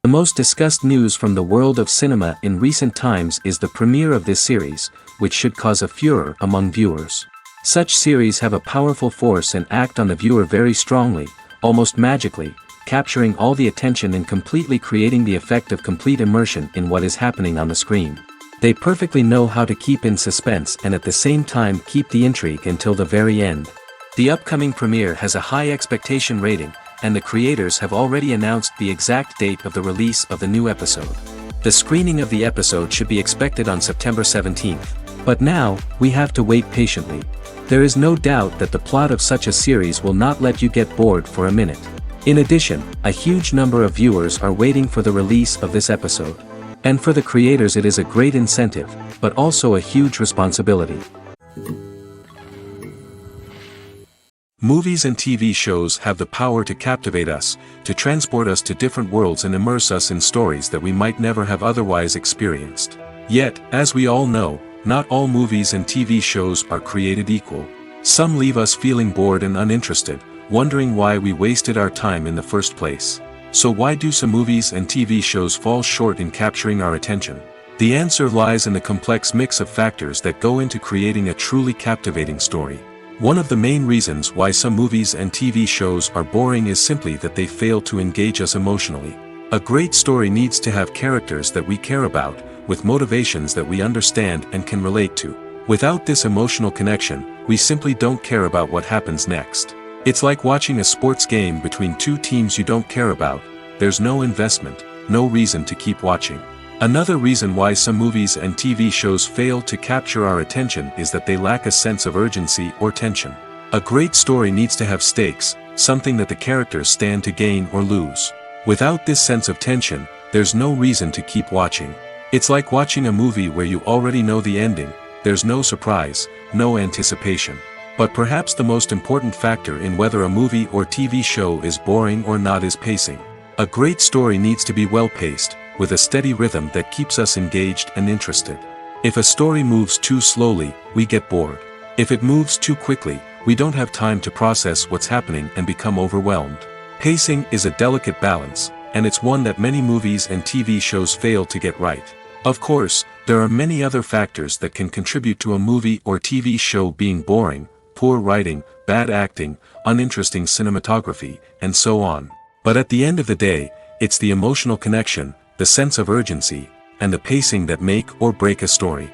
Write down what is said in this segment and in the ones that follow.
The most discussed news from the world of cinema in recent times is the premiere of this series, which should cause a furor among viewers. Such series have a powerful force and act on the viewer very strongly, almost magically, capturing all the attention and completely creating the effect of complete immersion in what is happening on the screen. They perfectly know how to keep in suspense and at the same time keep the intrigue until the very end. The upcoming premiere has a high expectation rating, and the creators have already announced the exact date of the release of the new episode. The screening of the episode should be expected on September 17th. But now, we have to wait patiently. There is no doubt that the plot of such a series will not let you get bored for a minute. In addition, a huge number of viewers are waiting for the release of this episode. And for the creators it is a great incentive, but also a huge responsibility. Movies and TV shows have the power to captivate us, to transport us to different worlds and immerse us in stories that we might never have otherwise experienced. Yet, as we all know, not all movies and TV shows are created equal. Some leave us feeling bored and uninterested, wondering why we wasted our time in the first place. So why do some movies and TV shows fall short in capturing our attention? The answer lies in the complex mix of factors that go into creating a truly captivating story. One of the main reasons why some movies and TV shows are boring is simply that they fail to engage us emotionally. A great story needs to have characters that we care about, with motivations that we understand and can relate to. Without this emotional connection, we simply don't care about what happens next. It's like watching a sports game between two teams you don't care about. There's no investment, no reason to keep watching. Another reason why some movies and TV shows fail to capture our attention is that they lack a sense of urgency or tension. A great story needs to have stakes, something that the characters stand to gain or lose. Without this sense of tension, there's no reason to keep watching. It's like watching a movie where you already know the ending, there's no surprise, no anticipation. But perhaps the most important factor in whether a movie or TV show is boring or not is pacing. A great story needs to be well-paced, with a steady rhythm that keeps us engaged and interested. If a story moves too slowly, we get bored. If it moves too quickly, we don't have time to process what's happening and become overwhelmed. Pacing is a delicate balance, and it's one that many movies and TV shows fail to get right. Of course, there are many other factors that can contribute to a movie or TV show being boring: poor writing, bad acting, uninteresting cinematography, and so on. But at the end of the day, it's the emotional connection, the sense of urgency, and the pacing that make or break a story.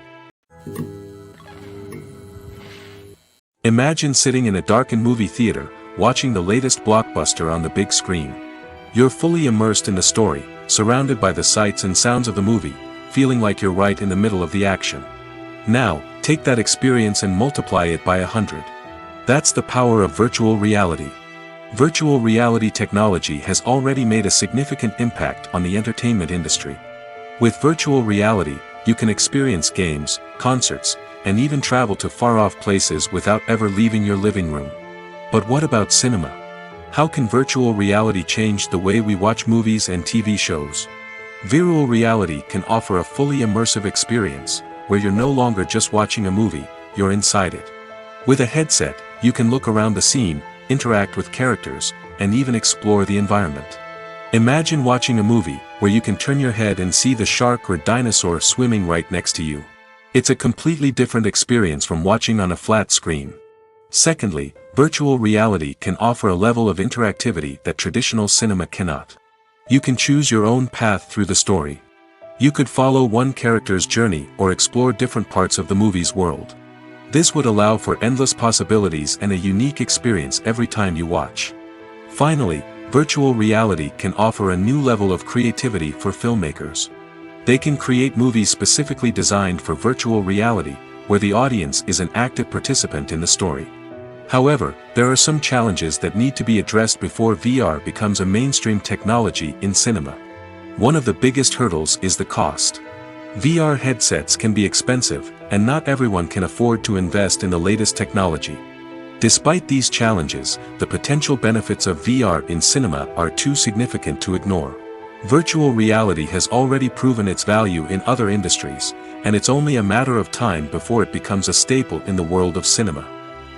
Imagine sitting in a darkened movie theater, watching the latest blockbuster on the big screen. You're fully immersed in the story, surrounded by the sights and sounds of the movie, feeling like you're right in the middle of the action. Now, take that experience and multiply it by 100. That's the power of virtual reality. Virtual reality technology has already made a significant impact on the entertainment industry. With virtual reality, you can experience games, concerts, and even travel to far-off places without ever leaving your living room. But what about cinema? How can virtual reality change the way we watch movies and TV shows? Virtual reality can offer a fully immersive experience, where you're no longer just watching a movie, you're inside it. With a headset, you can look around the scene, interact with characters, and even explore the environment. Imagine watching a movie where you can turn your head and see the shark or dinosaur swimming right next to you. It's a completely different experience from watching on a flat screen. Secondly, virtual reality can offer a level of interactivity that traditional cinema cannot. You can choose your own path through the story. You could follow one character's journey or explore different parts of the movie's world. This would allow for endless possibilities and a unique experience every time you watch. Finally, virtual reality can offer a new level of creativity for filmmakers. They can create movies specifically designed for virtual reality, where the audience is an active participant in the story. However, there are some challenges that need to be addressed before VR becomes a mainstream technology in cinema. One of the biggest hurdles is the cost. VR headsets can be expensive, and not everyone can afford to invest in the latest technology. Despite these challenges, the potential benefits of VR in cinema are too significant to ignore. Virtual reality has already proven its value in other industries, and it's only a matter of time before it becomes a staple in the world of cinema.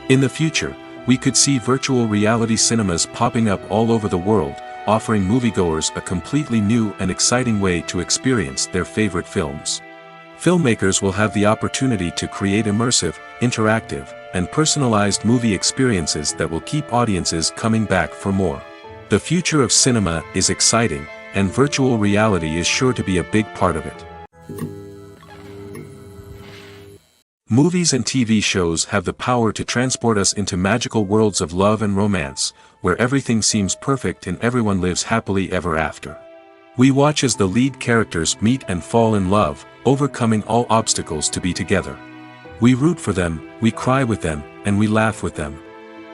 In the future, we could see virtual reality cinemas popping up all over the world, offering moviegoers a completely new and exciting way to experience their favorite films. Filmmakers will have the opportunity to create immersive, interactive, and personalized movie experiences that will keep audiences coming back for more. The future of cinema is exciting, and virtual reality is sure to be a big part of it. Movies and TV shows have the power to transport us into magical worlds of love and romance, where everything seems perfect and everyone lives happily ever after. We watch as the lead characters meet and fall in love, overcoming all obstacles to be together. We root for them, we cry with them, and we laugh with them.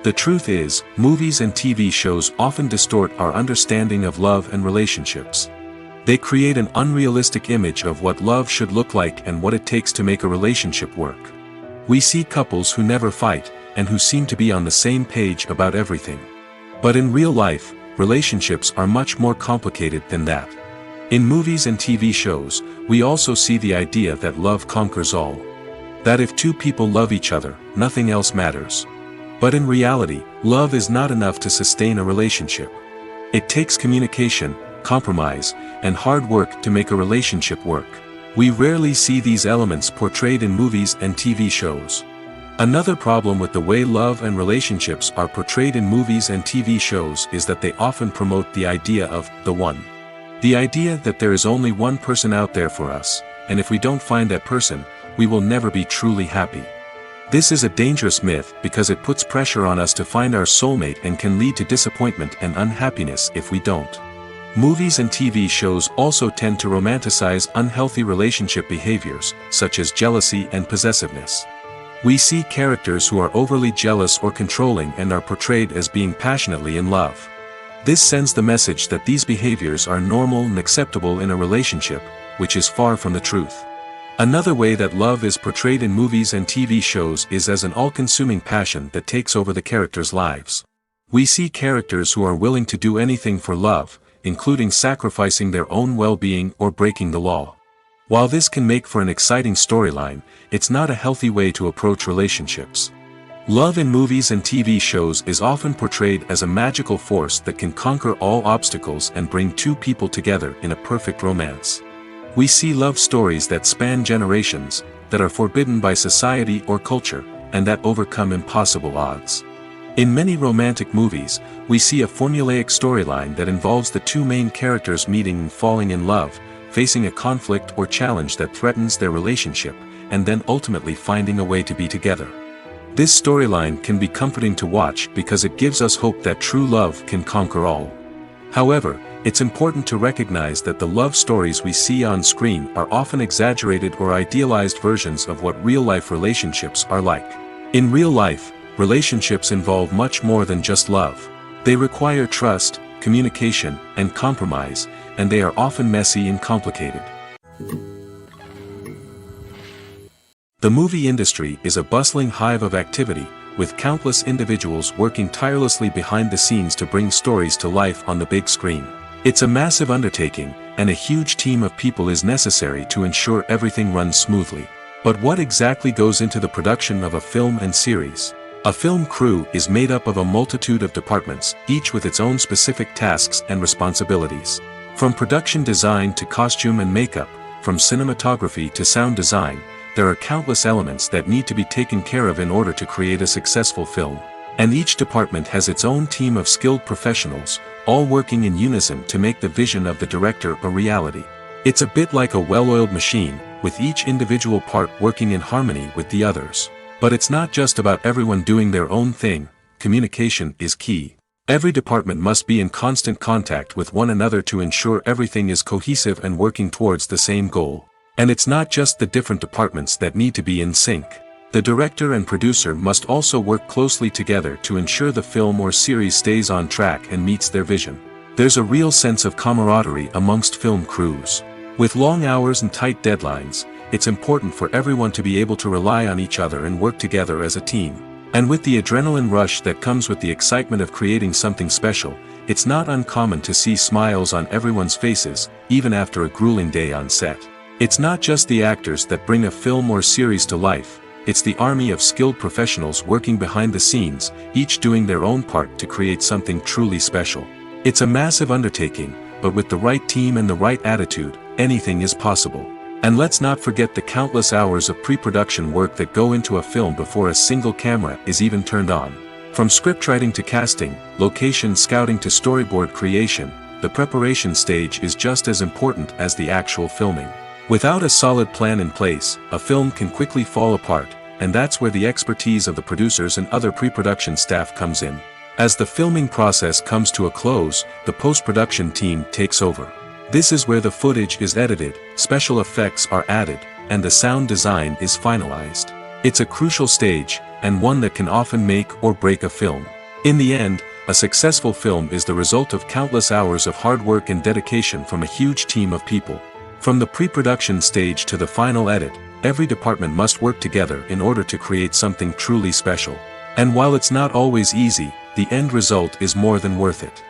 The truth is, movies and TV shows often distort our understanding of love and relationships. They create an unrealistic image of what love should look like and what it takes to make a relationship work. We see couples who never fight, and who seem to be on the same page about everything. But in real life, relationships are much more complicated than that. In movies and TV shows, we also see the idea that love conquers all. That if two people love each other, nothing else matters. But in reality, love is not enough to sustain a relationship. It takes communication, compromise, and hard work to make a relationship work. We rarely see these elements portrayed in movies and TV shows. Another problem with the way love and relationships are portrayed in movies and TV shows is that they often promote the idea of the one. The idea that there is only one person out there for us, and if we don't find that person, we will never be truly happy. This is a dangerous myth because it puts pressure on us to find our soulmate and can lead to disappointment and unhappiness if we don't. Movies and TV shows also tend to romanticize unhealthy relationship behaviors, such as jealousy and possessiveness. We see characters who are overly jealous or controlling and are portrayed as being passionately in love. This sends the message that these behaviors are normal and acceptable in a relationship, which is far from the truth. Another way that love is portrayed in movies and TV shows is as an all-consuming passion that takes over the characters' lives. We see characters who are willing to do anything for love, including sacrificing their own well-being or breaking the law. While this can make for an exciting storyline, it's not a healthy way to approach relationships. Love in movies and TV shows is often portrayed as a magical force that can conquer all obstacles and bring two people together in a perfect romance. We see love stories that span generations, that are forbidden by society or culture, and that overcome impossible odds. In many romantic movies, we see a formulaic storyline that involves the two main characters meeting and falling in love, facing a conflict or challenge that threatens their relationship, and then ultimately finding a way to be together. This storyline can be comforting to watch because it gives us hope that true love can conquer all. However, it's important to recognize that the love stories we see on screen are often exaggerated or idealized versions of what real-life relationships are like. In real life, relationships involve much more than just love. They require trust, communication, and compromise, and they are often messy and complicated. The movie industry is a bustling hive of activity, with countless individuals working tirelessly behind the scenes to bring stories to life on the big screen. It's a massive undertaking, and a huge team of people is necessary to ensure everything runs smoothly. But what exactly goes into the production of a film and series? A film crew is made up of a multitude of departments, each with its own specific tasks and responsibilities. From production design to costume and makeup, from cinematography to sound design, there are countless elements that need to be taken care of in order to create a successful film. And each department has its own team of skilled professionals, all working in unison to make the vision of the director a reality. It's a bit like a well-oiled machine, with each individual part working in harmony with the others. But it's not just about everyone doing their own thing. Communication is key. Every department must be in constant contact with one another to ensure everything is cohesive and working towards the same goal. And it's not just the different departments that need to be in sync. The director and producer must also work closely together to ensure the film or series stays on track and meets their vision. There's a real sense of camaraderie amongst film crews. With long hours and tight deadlines, it's important for everyone to be able to rely on each other and work together as a team. And with the adrenaline rush that comes with the excitement of creating something special, it's not uncommon to see smiles on everyone's faces, even after a grueling day on set. It's not just the actors that bring a film or series to life, it's the army of skilled professionals working behind the scenes, each doing their own part to create something truly special. It's a massive undertaking, but with the right team and the right attitude, anything is possible. And let's not forget the countless hours of pre-production work that go into a film before a single camera is even turned on. From scriptwriting to casting, location scouting to storyboard creation, the preparation stage is just as important as the actual filming. Without a solid plan in place, a film can quickly fall apart, and that's where the expertise of the producers and other pre-production staff comes in. As the filming process comes to a close, the post-production team takes over. This is where the footage is edited, special effects are added, and the sound design is finalized. It's a crucial stage, and one that can often make or break a film. In the end, a successful film is the result of countless hours of hard work and dedication from a huge team of people. From the pre-production stage to the final edit, every department must work together in order to create something truly special. And while it's not always easy, the end result is more than worth it.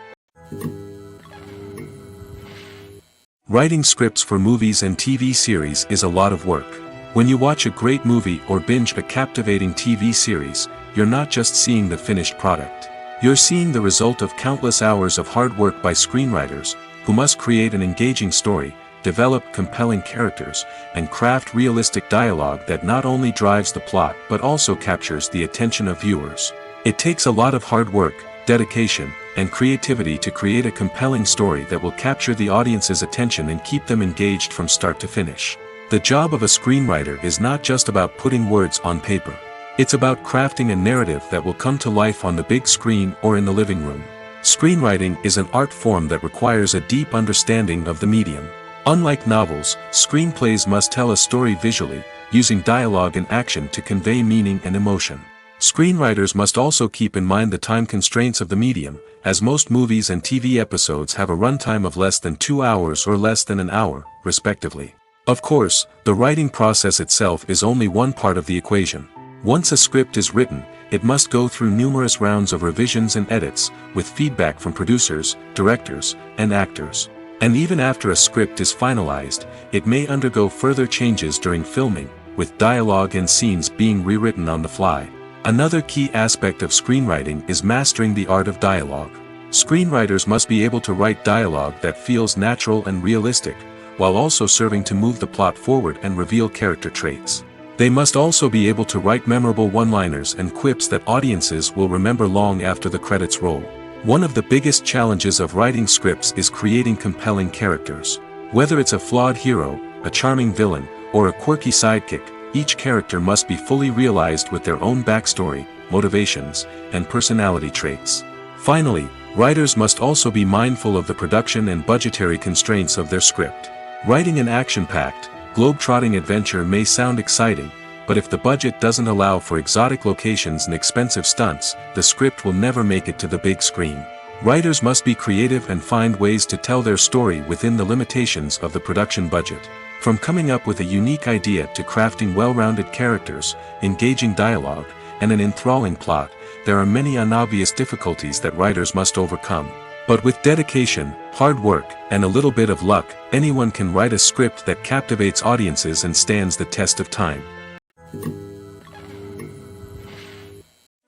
Writing scripts for movies and TV series is a lot of work. When you watch a great movie or binge a captivating TV series, you're not just seeing the finished product. You're seeing the result of countless hours of hard work by screenwriters, who must create an engaging story, develop compelling characters, and craft realistic dialogue that not only drives the plot but also captures the attention of viewers. It takes a lot of hard work, dedication, and creativity to create a compelling story that will capture the audience's attention and keep them engaged from start to finish. The job of a screenwriter is not just about putting words on paper. It's about crafting a narrative that will come to life on the big screen or in the living room. Screenwriting is an art form that requires a deep understanding of the medium. Unlike novels, screenplays must tell a story visually, using dialogue and action to convey meaning and emotion. Screenwriters must also keep in mind the time constraints of the medium, as most movies and TV episodes have a runtime of less than 2 hours or less than an hour, respectively. Of course, the writing process itself is only one part of the equation. Once a script is written, it must go through numerous rounds of revisions and edits, with feedback from producers, directors, and actors. And even after a script is finalized, it may undergo further changes during filming, with dialogue and scenes being rewritten on the fly. Another key aspect of screenwriting is mastering the art of dialogue. Screenwriters must be able to write dialogue that feels natural and realistic, while also serving to move the plot forward and reveal character traits. They must also be able to write memorable one-liners and quips that audiences will remember long after the credits roll. One of the biggest challenges of writing scripts is creating compelling characters. Whether it's a flawed hero, a charming villain, or a quirky sidekick, each character must be fully realized with their own backstory, motivations, and personality traits. Finally, writers must also be mindful of the production and budgetary constraints of their script. Writing an action-packed, globe-trotting adventure may sound exciting, but if the budget doesn't allow for exotic locations and expensive stunts, the script will never make it to the big screen. Writers must be creative and find ways to tell their story within the limitations of the production budget. From coming up with a unique idea to crafting well-rounded characters, engaging dialogue, and an enthralling plot, there are many unobvious difficulties that writers must overcome. But with dedication, hard work, and a little bit of luck, anyone can write a script that captivates audiences and stands the test of time.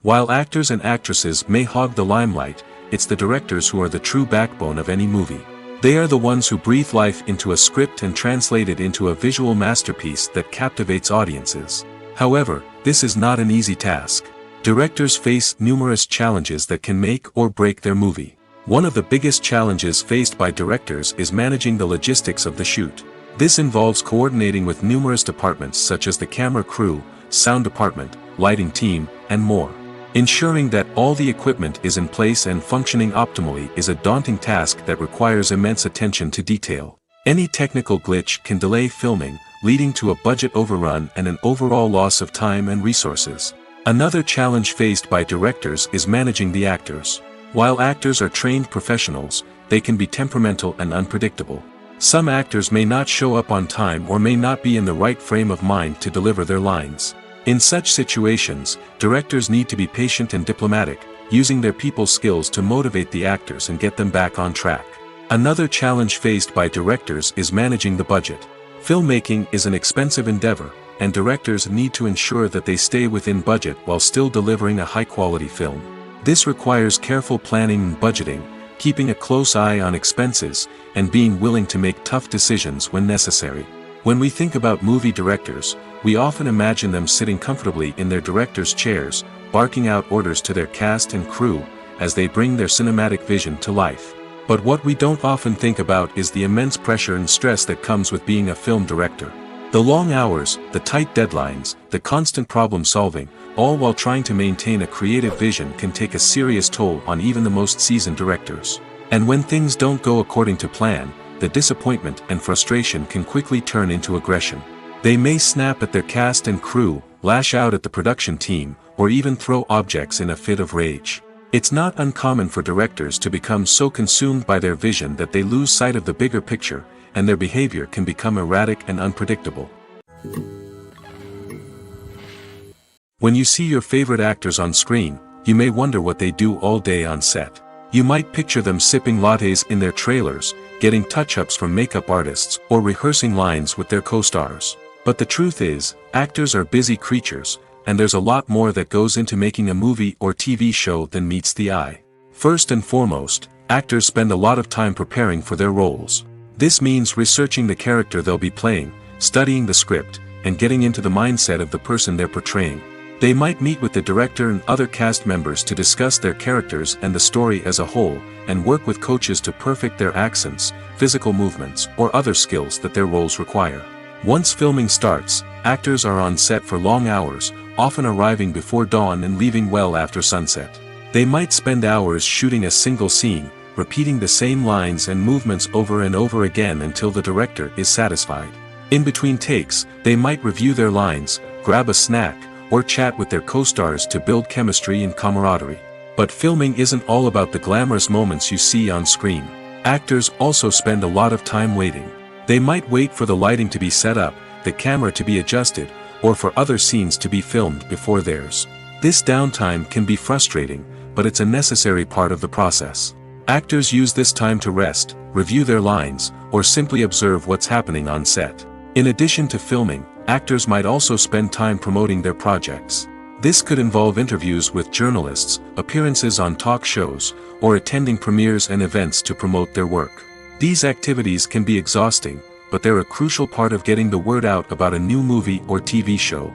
While actors and actresses may hog the limelight, it's the directors who are the true backbone of any movie. They are the ones who breathe life into a script and translate it into a visual masterpiece that captivates audiences. However, this is not an easy task. Directors face numerous challenges that can make or break their movie. One of the biggest challenges faced by directors is managing the logistics of the shoot. This involves coordinating with numerous departments such as the camera crew, sound department, lighting team, and more. Ensuring that all the equipment is in place and functioning optimally is a daunting task that requires immense attention to detail. Any technical glitch can delay filming, leading to a budget overrun and an overall loss of time and resources. Another challenge faced by directors is managing the actors. While actors are trained professionals, they can be temperamental and unpredictable. Some actors may not show up on time or may not be in the right frame of mind to deliver their lines. In such situations, directors need to be patient and diplomatic, using their people skills to motivate the actors and get them back on track. Another challenge faced by directors is managing the budget. Filmmaking is an expensive endeavor, and directors need to ensure that they stay within budget while still delivering a high-quality film. This requires careful planning and budgeting, keeping a close eye on expenses, and being willing to make tough decisions when necessary. When we think about movie directors, we often imagine them sitting comfortably in their director's chairs, barking out orders to their cast and crew, as they bring their cinematic vision to life. But what we don't often think about is the immense pressure and stress that comes with being a film director. The long hours, the tight deadlines, the constant problem solving, all while trying to maintain a creative vision can take a serious toll on even the most seasoned directors. And when things don't go according to plan, the disappointment and frustration can quickly turn into aggression. They may snap at their cast and crew, lash out at the production team, or even throw objects in a fit of rage. It's not uncommon for directors to become so consumed by their vision that they lose sight of the bigger picture, and their behavior can become erratic and unpredictable. When you see your favorite actors on screen, you may wonder what they do all day on set. You might picture them sipping lattes in their trailers, getting touch-ups from makeup artists, or rehearsing lines with their co-stars. But the truth is, actors are busy creatures, and there's a lot more that goes into making a movie or TV show than meets the eye. First and foremost, actors spend a lot of time preparing for their roles. This means researching the character they'll be playing, studying the script, and getting into the mindset of the person they're portraying. They might meet with the director and other cast members to discuss their characters and the story as a whole, and work with coaches to perfect their accents, physical movements, or other skills that their roles require. Once filming starts, actors are on set for long hours, often arriving before dawn and leaving well after sunset. They might spend hours shooting a single scene, repeating the same lines and movements over and over again until the director is satisfied. In between takes, they might review their lines, grab a snack, or chat with their co-stars to build chemistry and camaraderie. But filming isn't all about the glamorous moments you see on screen. Actors also spend a lot of time waiting. They might wait for the lighting to be set up, the camera to be adjusted, or for other scenes to be filmed before theirs. This downtime can be frustrating, but it's a necessary part of the process. Actors use this time to rest, review their lines, or simply observe what's happening on set. In addition to filming, actors might also spend time promoting their projects. This could involve interviews with journalists, appearances on talk shows, or attending premieres and events to promote their work. These activities can be exhausting, but they're a crucial part of getting the word out about a new movie or TV show.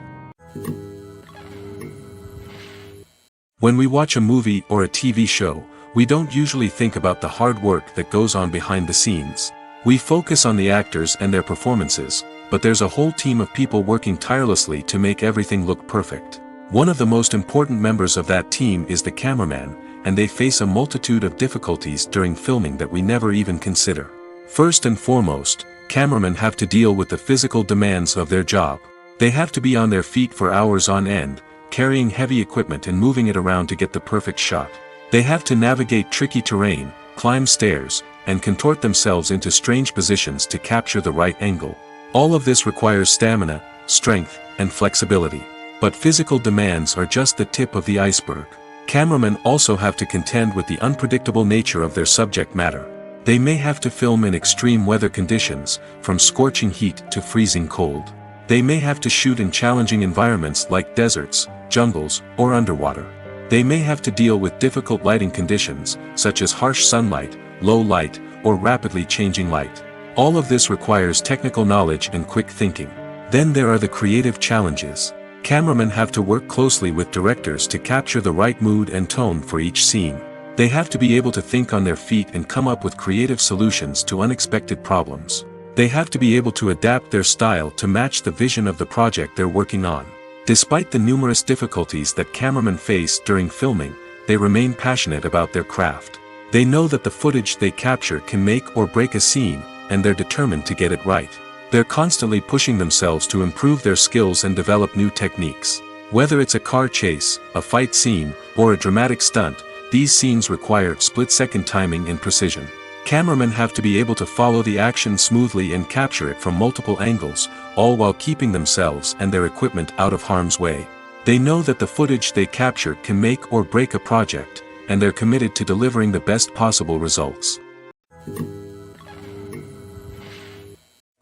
When we watch a movie or a TV show, we don't usually think about the hard work that goes on behind the scenes. We focus on the actors and their performances, but there's a whole team of people working tirelessly to make everything look perfect. One of the most important members of that team is the cameraman, and they face a multitude of difficulties during filming that we never even consider. First and foremost, cameramen have to deal with the physical demands of their job. They have to be on their feet for hours on end, carrying heavy equipment and moving it around to get the perfect shot. They have to navigate tricky terrain, climb stairs, and contort themselves into strange positions to capture the right angle. All of this requires stamina, strength, and flexibility. But physical demands are just the tip of the iceberg. Cameramen also have to contend with the unpredictable nature of their subject matter. They may have to film in extreme weather conditions, from scorching heat to freezing cold. They may have to shoot in challenging environments like deserts, jungles, or underwater. They may have to deal with difficult lighting conditions, such as harsh sunlight, low light, or rapidly changing light. All of this requires technical knowledge and quick thinking. Then there are the creative challenges. Cameramen have to work closely with directors to capture the right mood and tone for each scene. They have to be able to think on their feet and come up with creative solutions to unexpected problems. They have to be able to adapt their style to match the vision of the project they're working on. Despite the numerous difficulties that cameramen face during filming, they remain passionate about their craft. They know that the footage they capture can make or break a scene, and they're determined to get it right. They're constantly pushing themselves to improve their skills and develop new techniques. Whether it's a car chase, a fight scene, or a dramatic stunt, these scenes require split-second timing and precision. Cameramen have to be able to follow the action smoothly and capture it from multiple angles, all while keeping themselves and their equipment out of harm's way. They know that the footage they capture can make or break a project, and they're committed to delivering the best possible results.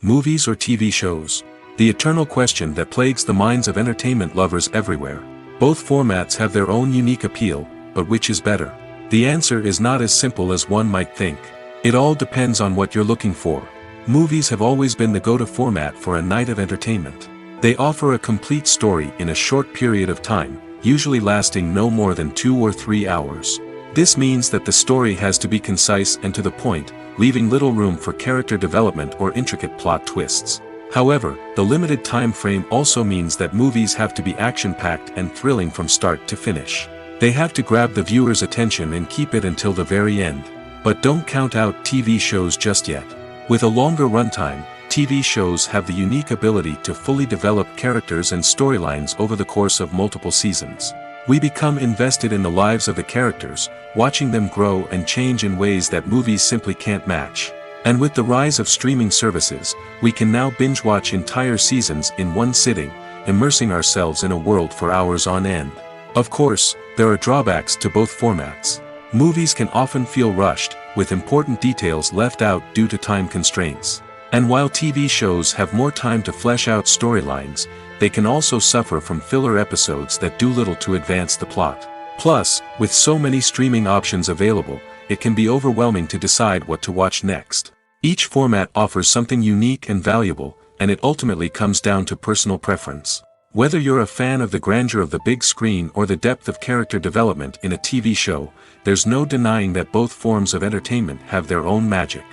Movies or TV shows? The eternal question that plagues the minds of entertainment lovers everywhere. Both formats have their own unique appeal, but which is better? The answer is not as simple as one might think. It all depends on what you're looking for. Movies have always been the go-to format for a night of entertainment. They offer a complete story in a short period of time, usually lasting no more than 2 or 3 hours. This means that the story has to be concise and to the point, leaving little room for character development or intricate plot twists. However, the limited time frame also means that movies have to be action-packed and thrilling from start to finish. They have to grab the viewer's attention and keep it until the very end. But don't count out TV shows just yet. With a longer runtime, TV shows have the unique ability to fully develop characters and storylines over the course of multiple seasons. We become invested in the lives of the characters, watching them grow and change in ways that movies simply can't match. And with the rise of streaming services, we can now binge-watch entire seasons in one sitting, immersing ourselves in a world for hours on end. Of course, there are drawbacks to both formats. Movies can often feel rushed, with important details left out due to time constraints. And while TV shows have more time to flesh out storylines, they can also suffer from filler episodes that do little to advance the plot. Plus, with so many streaming options available, it can be overwhelming to decide what to watch next. Each format offers something unique and valuable, and it ultimately comes down to personal preference. Whether you're a fan of the grandeur of the big screen or the depth of character development in a TV show, there's no denying that both forms of entertainment have their own magic.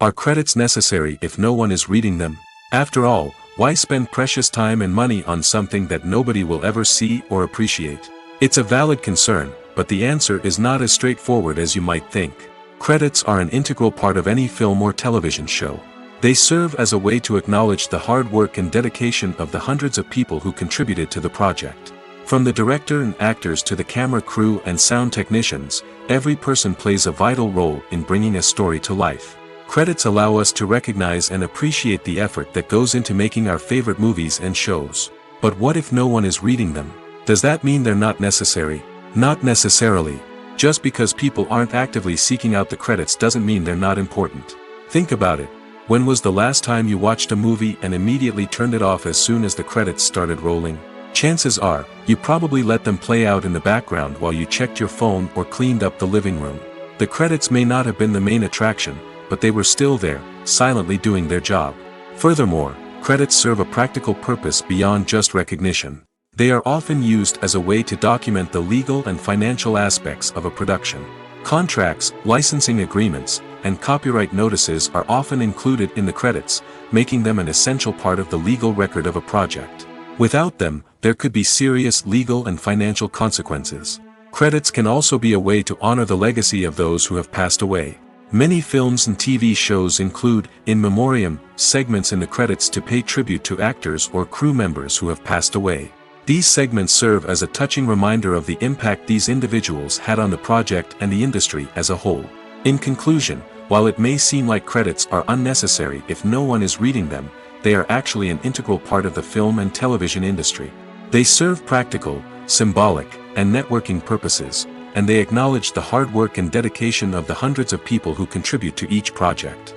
Are credits necessary if no one is reading them? After all, why spend precious time and money on something that nobody will ever see or appreciate? It's a valid concern, but the answer is not as straightforward as you might think. Credits are an integral part of any film or television show. They serve as a way to acknowledge the hard work and dedication of the hundreds of people who contributed to the project. From the director and actors to the camera crew and sound technicians, every person plays a vital role in bringing a story to life. Credits allow us to recognize and appreciate the effort that goes into making our favorite movies and shows. But what if no one is reading them? Does that mean they're not necessary? Not necessarily. Just because people aren't actively seeking out the credits doesn't mean they're not important. Think about it. When was the last time you watched a movie and immediately turned it off as soon as the credits started rolling? Chances are, you probably let them play out in the background while you checked your phone or cleaned up the living room. The credits may not have been the main attraction, but they were still there, silently doing their job. Furthermore, credits serve a practical purpose beyond just recognition. They are often used as a way to document the legal and financial aspects of a production. Contracts, licensing agreements, and copyright notices are often included in the credits, making them an essential part of the legal record of a project. Without them, there could be serious legal and financial consequences. Credits can also be a way to honor the legacy of those who have passed away. Many films and TV shows include, in memoriam, segments in the credits to pay tribute to actors or crew members who have passed away. These segments serve as a touching reminder of the impact these individuals had on the project and the industry as a whole. In conclusion, while it may seem like credits are unnecessary if no one is reading them, they are actually an integral part of the film and television industry. They serve practical, symbolic, and networking purposes, and they acknowledge the hard work and dedication of the hundreds of people who contribute to each project.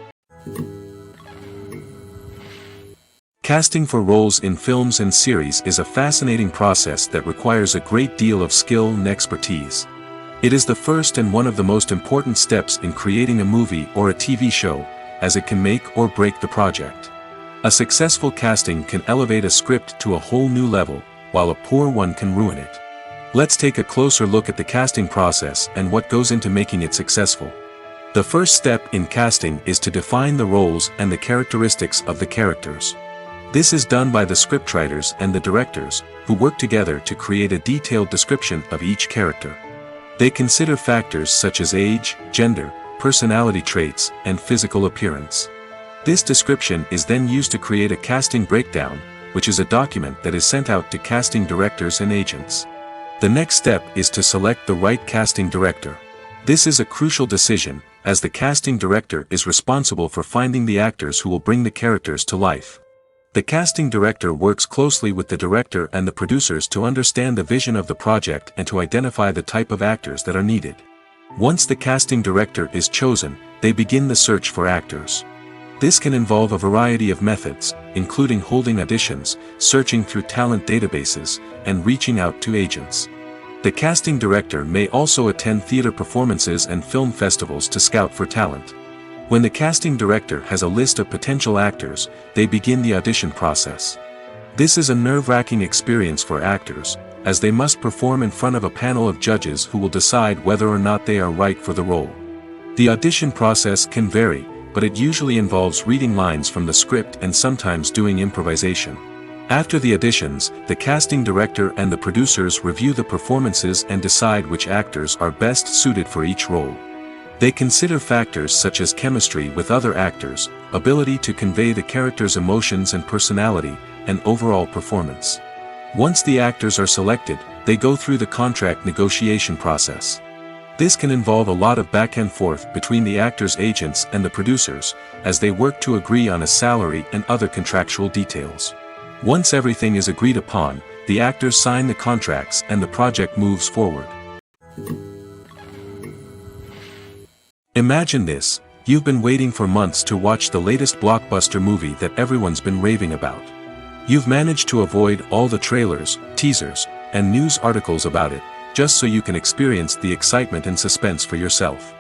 Casting for roles in films and series is a fascinating process that requires a great deal of skill and expertise. It is the first and one of the most important steps in creating a movie or a TV show, as it can make or break the project. A successful casting can elevate a script to a whole new level, while a poor one can ruin it. Let's take a closer look at the casting process and what goes into making it successful. The first step in casting is to define the roles and the characteristics of the characters. This is done by the scriptwriters and the directors, who work together to create a detailed description of each character. They consider factors such as age, gender, personality traits, and physical appearance. This description is then used to create a casting breakdown, which is a document that is sent out to casting directors and agents. The next step is to select the right casting director. This is a crucial decision, as the casting director is responsible for finding the actors who will bring the characters to life. The casting director works closely with the director and the producers to understand the vision of the project and to identify the type of actors that are needed. Once the casting director is chosen, they begin the search for actors. This can involve a variety of methods, including holding auditions, searching through talent databases, and reaching out to agents. The casting director may also attend theater performances and film festivals to scout for talent. When the casting director has a list of potential actors, they begin the audition process. This is a nerve-wracking experience for actors, as they must perform in front of a panel of judges who will decide whether or not they are right for the role. The audition process can vary, but it usually involves reading lines from the script and sometimes doing improvisation. After the auditions, the casting director and the producers review the performances and decide which actors are best suited for each role. They consider factors such as chemistry with other actors, ability to convey the character's emotions and personality, and overall performance. Once the actors are selected, they go through the contract negotiation process. This can involve a lot of back and forth between the actors' agents and the producers, as they work to agree on a salary and other contractual details. Once everything is agreed upon, the actors sign the contracts and the project moves forward. Imagine this: you've been waiting for months to watch the latest blockbuster movie that everyone's been raving about. You've managed to avoid all the trailers, teasers, and news articles about it, just so you can experience the excitement and suspense for yourself.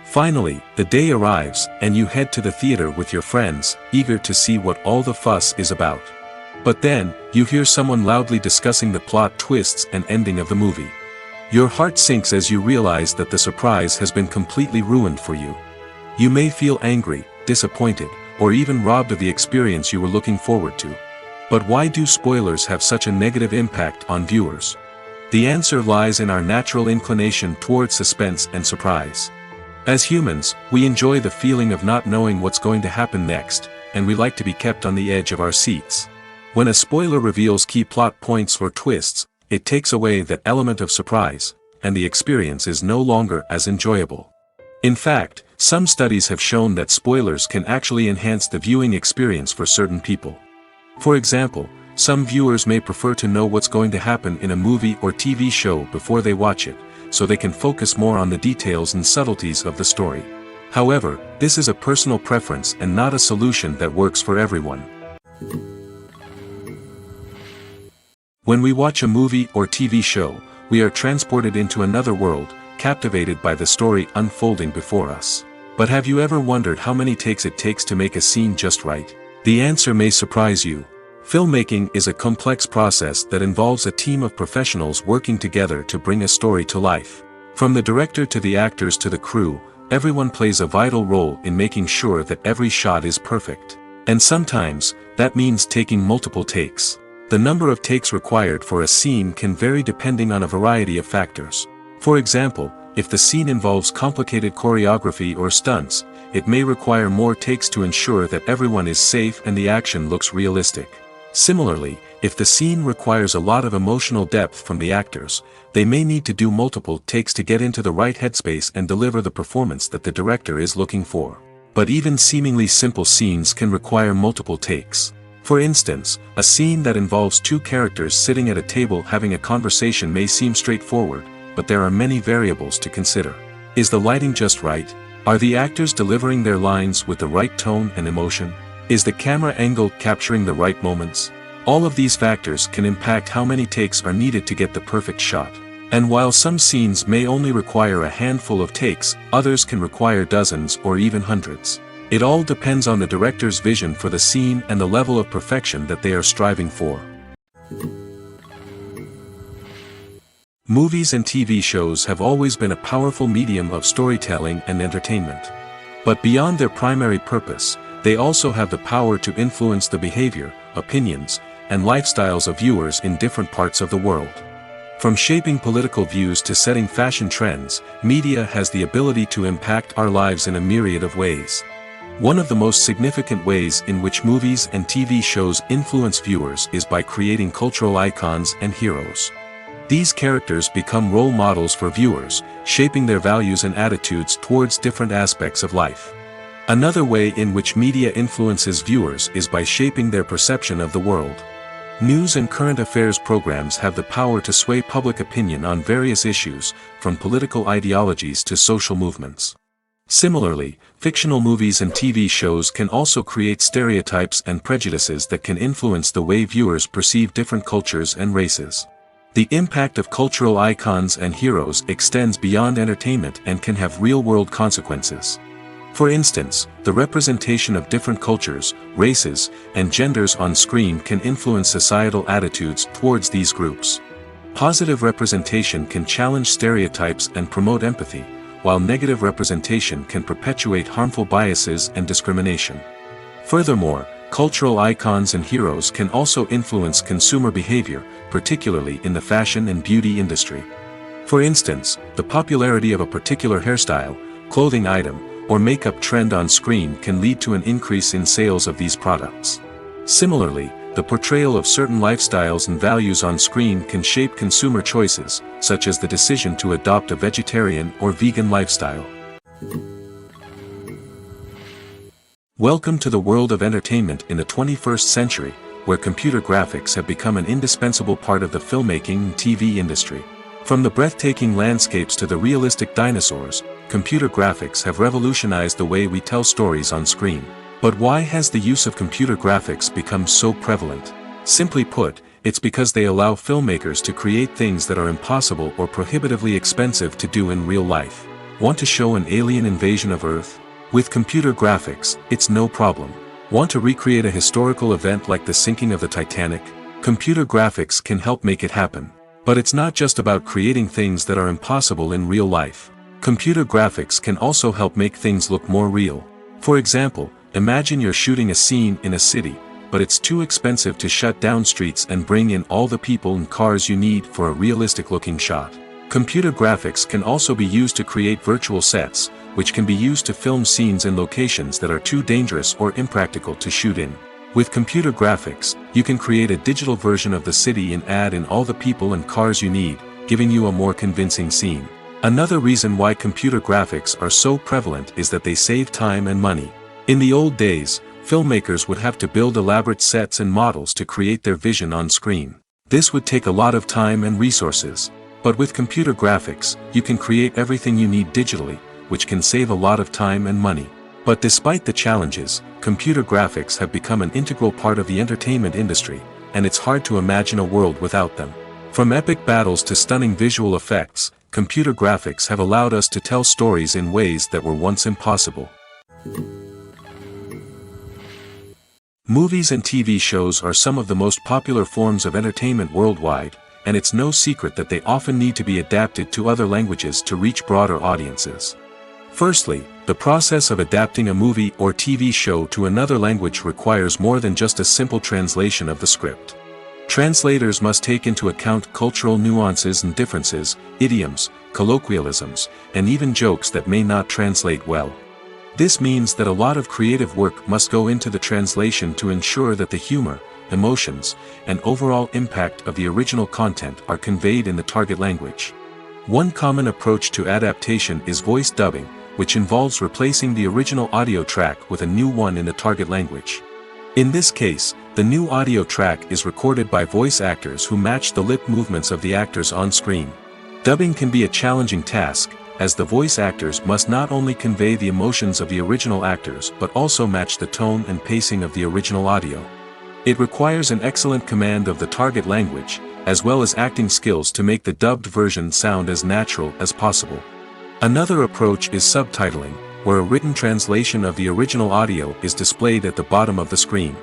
Finally, the day arrives, and you head to the theater with your friends, eager to see what all the fuss is about. But then, you hear someone loudly discussing the plot twists and ending of the movie. Your heart sinks as you realize that the surprise has been completely ruined for you. You may feel angry, disappointed, or even robbed of the experience you were looking forward to. But why do spoilers have such a negative impact on viewers? The answer lies in our natural inclination toward suspense and surprise. As humans, we enjoy the feeling of not knowing what's going to happen next, and we like to be kept on the edge of our seats. When a spoiler reveals key plot points or twists, it takes away that element of surprise, and the experience is no longer as enjoyable. In fact, some studies have shown that spoilers can actually enhance the viewing experience for certain people. For example, some viewers may prefer to know what's going to happen in a movie or TV show before they watch it, so they can focus more on the details and subtleties of the story. However, this is a personal preference and not a solution that works for everyone. When we watch a movie or TV show, we are transported into another world, captivated by the story unfolding before us. But have you ever wondered how many takes it takes to make a scene just right? The answer may surprise you. Filmmaking is a complex process that involves a team of professionals working together to bring a story to life. From the director to the actors to the crew, everyone plays a vital role in making sure that every shot is perfect. And sometimes, that means taking multiple takes. The number of takes required for a scene can vary depending on a variety of factors. For example, if the scene involves complicated choreography or stunts, it may require more takes to ensure that everyone is safe and the action looks realistic. Similarly, if the scene requires a lot of emotional depth from the actors, they may need to do multiple takes to get into the right headspace and deliver the performance that the director is looking for. But even seemingly simple scenes can require multiple takes. For instance, a scene that involves two characters sitting at a table having a conversation may seem straightforward, but there are many variables to consider. Is the lighting just right? Are the actors delivering their lines with the right tone and emotion? Is the camera angle capturing the right moments? All of these factors can impact how many takes are needed to get the perfect shot. And while some scenes may only require a handful of takes, others can require dozens or even hundreds. It all depends on the director's vision for the scene and the level of perfection that they are striving for. Movies and TV shows have always been a powerful medium of storytelling and entertainment. But beyond their primary purpose, they also have the power to influence the behavior, opinions, and lifestyles of viewers in different parts of the world. From shaping political views to setting fashion trends, media has the ability to impact our lives in a myriad of ways. One of the most significant ways in which movies and TV shows influence viewers is by creating cultural icons and heroes. These characters become role models for viewers, shaping their values and attitudes towards different aspects of life. Another way in which media influences viewers is by shaping their perception of the world. News and current affairs programs have the power to sway public opinion on various issues, from political ideologies to social movements. Similarly, fictional movies and TV shows can also create stereotypes and prejudices that can influence the way viewers perceive different cultures and races. The impact of cultural icons and heroes extends beyond entertainment and can have real-world consequences. For instance, the representation of different cultures, races, and genders on screen can influence societal attitudes towards these groups. Positive representation can challenge stereotypes and promote empathy, while negative representation can perpetuate harmful biases and discrimination. Furthermore, cultural icons and heroes can also influence consumer behavior, particularly in the fashion and beauty industry. For instance, the popularity of a particular hairstyle, clothing item, or makeup trend on screen can lead to an increase in sales of these products. Similarly, the portrayal of certain lifestyles and values on screen can shape consumer choices, such as the decision to adopt a vegetarian or vegan lifestyle. Welcome to the world of entertainment in the 21st century, where computer graphics have become an indispensable part of the filmmaking and TV industry. From the breathtaking landscapes to the realistic dinosaurs, computer graphics have revolutionized the way we tell stories on screen. But why has the use of computer graphics become so prevalent? Simply put, it's because they allow filmmakers to create things that are impossible or prohibitively expensive to do in real life. Want to show an alien invasion of Earth? With computer graphics, it's no problem. Want to recreate a historical event like the sinking of the Titanic? Computer graphics can help make it happen. But it's not just about creating things that are impossible in real life. Computer graphics can also help make things look more real. For example, imagine you're shooting a scene in a city, but it's too expensive to shut down streets and bring in all the people and cars you need for a realistic-looking shot. Computer graphics can also be used to create virtual sets, which can be used to film scenes in locations that are too dangerous or impractical to shoot in. With computer graphics, you can create a digital version of the city and add in all the people and cars you need, giving you a more convincing scene. Another reason why computer graphics are so prevalent is that they save time and money. In the old days, filmmakers would have to build elaborate sets and models to create their vision on screen. This would take a lot of time and resources. But with computer graphics, you can create everything you need digitally, which can save a lot of time and money. But despite the challenges, computer graphics have become an integral part of the entertainment industry, and it's hard to imagine a world without them. From epic battles to stunning visual effects, computer graphics have allowed us to tell stories in ways that were once impossible. Movies and TV shows are some of the most popular forms of entertainment worldwide, and it's no secret that they often need to be adapted to other languages to reach broader audiences. Firstly, the process of adapting a movie or TV show to another language requires more than just a simple translation of the script. Translators must take into account cultural nuances and differences, idioms, colloquialisms, and even jokes that may not translate well. This means that a lot of creative work must go into the translation to ensure that the humor, emotions, and overall impact of the original content are conveyed in the target language. One common approach to adaptation is voice dubbing, which involves replacing the original audio track with a new one in the target language. In this case, the new audio track is recorded by voice actors who match the lip movements of the actors on screen. Dubbing can be a challenging task, as the voice actors must not only convey the emotions of the original actors but also match the tone and pacing of the original audio. It requires an excellent command of the target language, as well as acting skills to make the dubbed version sound as natural as possible. Another approach is subtitling, where a written translation of the original audio is displayed at the bottom of the screen.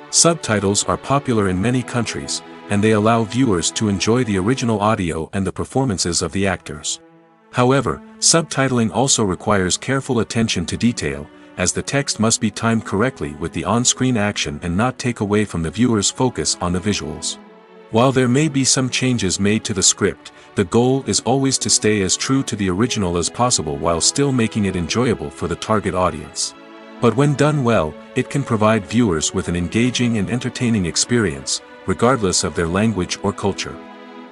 Subtitles are popular in many countries, and they allow viewers to enjoy the original audio and the performances of the actors. However, subtitling also requires careful attention to detail, as the text must be timed correctly with the on-screen action and not take away from the viewer's focus on the visuals. While there may be some changes made to the script, the goal is always to stay as true to the original as possible while still making it enjoyable for the target audience. But when done well, it can provide viewers with an engaging and entertaining experience, regardless of their language or culture.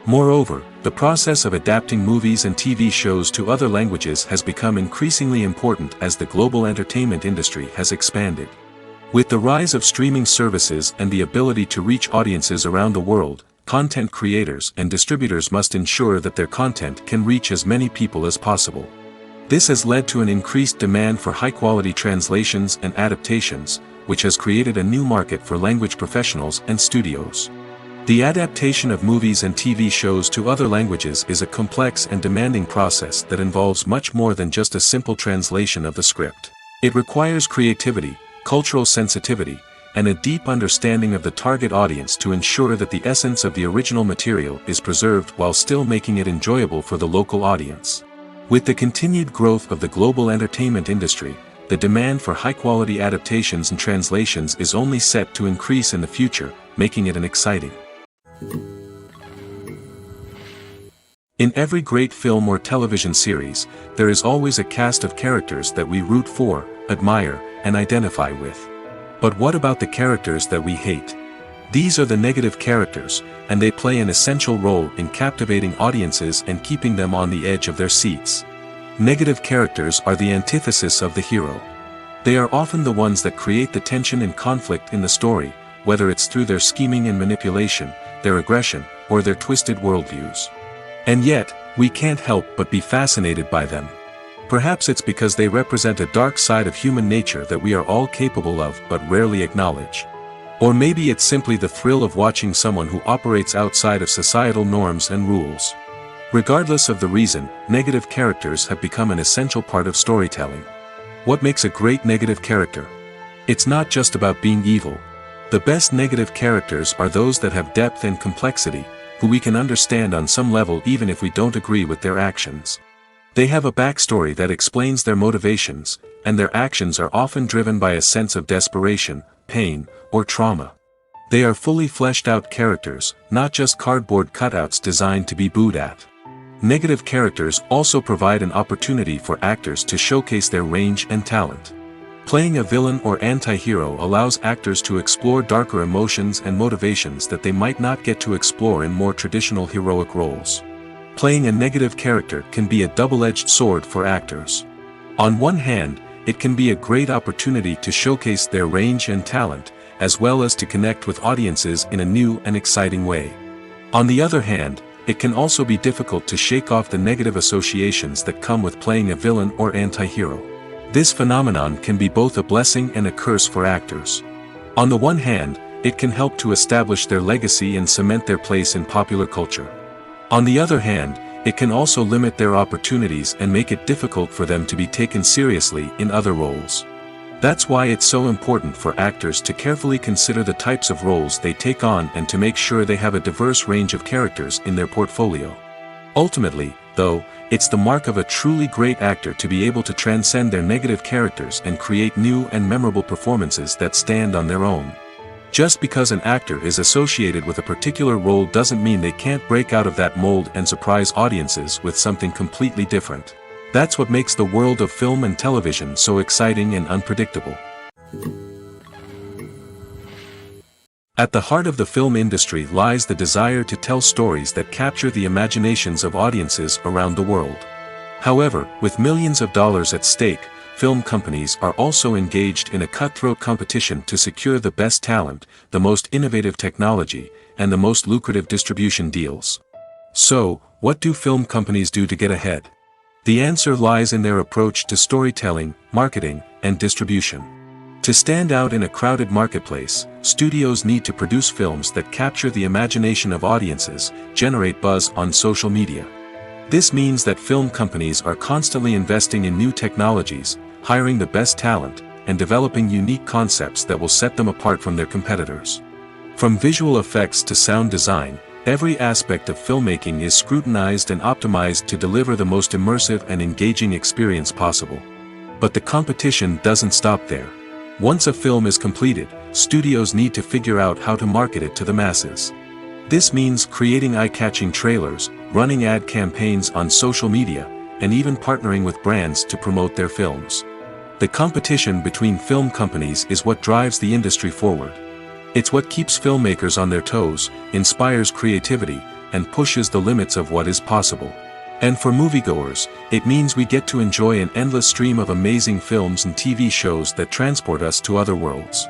Moreover, the process of adapting movies and TV shows to other languages has become increasingly important as the global entertainment industry has expanded. With the rise of streaming services and the ability to reach audiences around the world, content creators and distributors must ensure that their content can reach as many people as possible. This has led to an increased demand for high-quality translations and adaptations, which has created a new market for language professionals and studios. The adaptation of movies and TV shows to other languages is a complex and demanding process that involves much more than just a simple translation of the script. It requires creativity, cultural sensitivity, and a deep understanding of the target audience to ensure that the essence of the original material is preserved while still making it enjoyable for the local audience. With the continued growth of the global entertainment industry, the demand for high-quality adaptations and translations is only set to increase in the future, making it an exciting. In every great film or television series, there is always a cast of characters that we root for, admire, and identify with. But what about the characters that we hate? These are the negative characters, and they play an essential role in captivating audiences and keeping them on the edge of their seats. Negative characters are the antithesis of the hero. They are often the ones that create the tension and conflict in the story, whether it's through their scheming and manipulation, their aggression, or their twisted worldviews. And yet, we can't help but be fascinated by them. Perhaps it's because they represent a dark side of human nature that we are all capable of but rarely acknowledge. Or maybe it's simply the thrill of watching someone who operates outside of societal norms and rules. Regardless of the reason, negative characters have become an essential part of storytelling. What makes a great negative character? It's not just about being evil. The best negative characters are those that have depth and complexity, who we can understand on some level even if we don't agree with their actions. They have a backstory that explains their motivations, and their actions are often driven by a sense of desperation, pain, or trauma. They are fully fleshed out characters, not just cardboard cutouts designed to be booed at. Negative characters also provide an opportunity for actors to showcase their range and talent. Playing a villain or anti-hero allows actors to explore darker emotions and motivations that they might not get to explore in more traditional heroic roles. Playing a negative character can be a double-edged sword for actors. On one hand, it can be a great opportunity to showcase their range and talent, as well as to connect with audiences in a new and exciting way. On the other hand, it can also be difficult to shake off the negative associations that come with playing a villain or anti-hero. This phenomenon can be both a blessing and a curse for actors. On the one hand, it can help to establish their legacy and cement their place in popular culture. On the other hand, it can also limit their opportunities and make it difficult for them to be taken seriously in other roles. That's why it's so important for actors to carefully consider the types of roles they take on and to make sure they have a diverse range of characters in their portfolio. Ultimately, though, it's the mark of a truly great actor to be able to transcend their negative characters and create new and memorable performances that stand on their own. Just because an actor is associated with a particular role doesn't mean they can't break out of that mold and surprise audiences with something completely different. That's what makes the world of film and television so exciting and unpredictable. At the heart of the film industry lies the desire to tell stories that capture the imaginations of audiences around the world. However, with millions of dollars at stake, film companies are also engaged in a cutthroat competition to secure the best talent, the most innovative technology, and the most lucrative distribution deals. So, what do film companies do to get ahead? The answer lies in their approach to storytelling, marketing, and distribution. To stand out in a crowded marketplace, studios need to produce films that capture the imagination of audiences, generate buzz on social media. This means that film companies are constantly investing in new technologies, hiring the best talent, and developing unique concepts that will set them apart from their competitors. From visual effects to sound design, every aspect of filmmaking is scrutinized and optimized to deliver the most immersive and engaging experience possible. But the competition doesn't stop there. Once a film is completed, studios need to figure out how to market it to the masses. This means creating eye-catching trailers, running ad campaigns on social media, and even partnering with brands to promote their films. The competition between film companies is what drives the industry forward. It's what keeps filmmakers on their toes, inspires creativity, and pushes the limits of what is possible. And for moviegoers, it means we get to enjoy an endless stream of amazing films and TV shows that transport us to other worlds.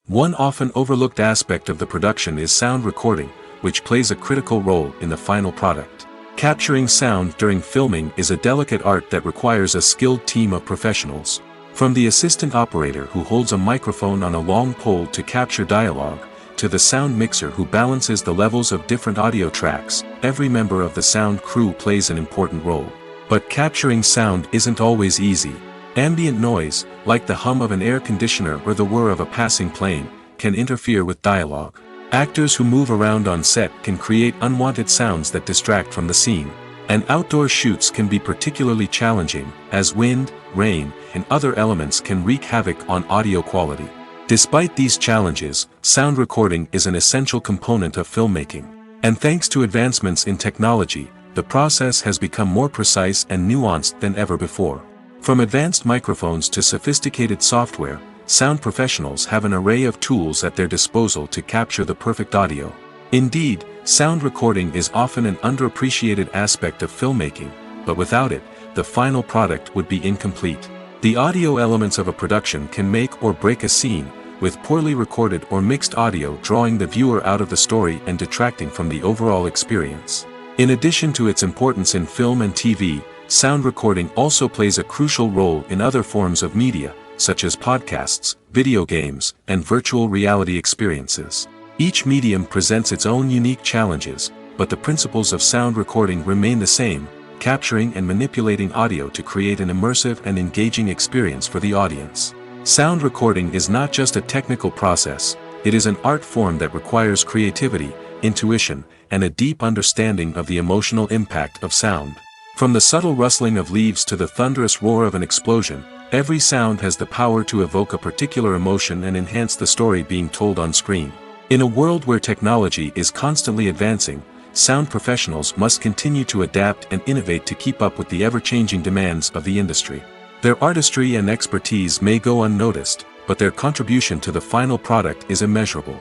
One often overlooked aspect of the production is sound recording, which plays a critical role in the final product. Capturing sound during filming is a delicate art that requires a skilled team of professionals. From the assistant operator who holds a microphone on a long pole to capture dialogue, to the sound mixer who balances the levels of different audio tracks, every member of the sound crew plays an important role. But capturing sound isn't always easy. Ambient noise, like the hum of an air conditioner or the whir of a passing plane, can interfere with dialogue. Actors who move around on set can create unwanted sounds that distract from the scene. And outdoor shoots can be particularly challenging, as wind, rain, and other elements can wreak havoc on audio quality. Despite these challenges, sound recording is an essential component of filmmaking. And thanks to advancements in technology, the process has become more precise and nuanced than ever before. From advanced microphones to sophisticated software, sound professionals have an array of tools at their disposal to capture the perfect audio. Indeed, sound recording is often an underappreciated aspect of filmmaking, but without it, the final product would be incomplete. The audio elements of a production can make or break a scene, with poorly recorded or mixed audio drawing the viewer out of the story and detracting from the overall experience. In addition to its importance in film and TV, sound recording also plays a crucial role in other forms of media, such as podcasts, video games, and virtual reality experiences. Each medium presents its own unique challenges, but the principles of sound recording remain the same, capturing and manipulating audio to create an immersive and engaging experience for the audience. Sound recording is not just a technical process, it is an art form that requires creativity, intuition, and a deep understanding of the emotional impact of sound. From the subtle rustling of leaves to the thunderous roar of an explosion, every sound has the power to evoke a particular emotion and enhance the story being told on screen. In a world where technology is constantly advancing, sound professionals must continue to adapt and innovate to keep up with the ever-changing demands of the industry. Their artistry and expertise may go unnoticed, but their contribution to the final product is immeasurable.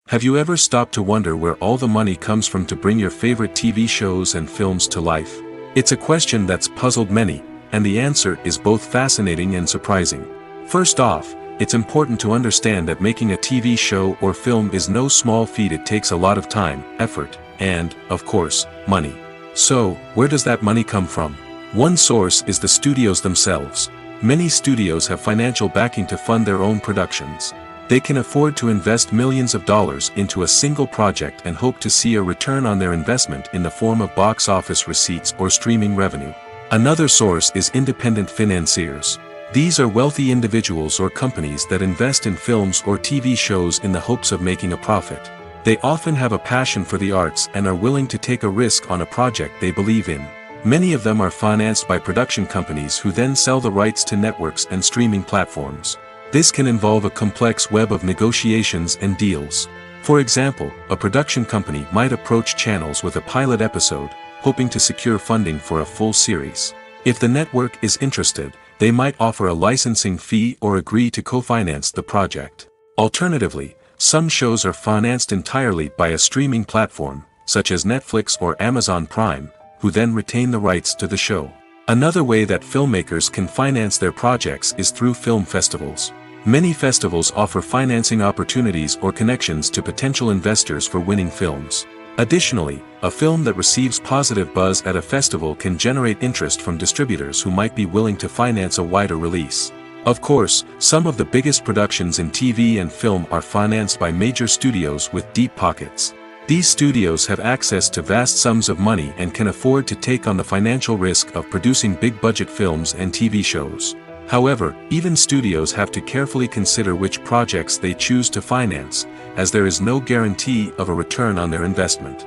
Have you ever stopped to wonder where all the money comes from to bring your favorite TV shows and films to life? It's a question that's puzzled many, and the answer is both fascinating and surprising. First off, it's important to understand that making a TV show or film is no small feat. It takes a lot of time, effort, and, of course, money. So, where does that money come from? One source is the studios themselves. Many studios have financial backing to fund their own productions. They can afford to invest millions of dollars into a single project and hope to see a return on their investment in the form of box office receipts or streaming revenue. Another source is independent financiers. These are wealthy individuals or companies that invest in films or TV shows in the hopes of making a profit. They often have a passion for the arts and are willing to take a risk on a project they believe in. Many of them are financed by production companies who then sell the rights to networks and streaming platforms. This can involve a complex web of negotiations and deals. For example, a production company might approach channels with a pilot episode, hoping to secure funding for a full series. If the network is interested, they might offer a licensing fee or agree to co-finance the project. Alternatively, some shows are financed entirely by a streaming platform, such as Netflix or Amazon Prime, who then retain the rights to the show. Another way that filmmakers can finance their projects is through film festivals. Many festivals offer financing opportunities or connections to potential investors for winning films. Additionally, a film that receives positive buzz at a festival can generate interest from distributors who might be willing to finance a wider release. Of course, some of the biggest productions in TV and film are financed by major studios with deep pockets. These studios have access to vast sums of money and can afford to take on the financial risk of producing big-budget films and TV shows. However, even studios have to carefully consider which projects they choose to finance, as there is no guarantee of a return on their investment.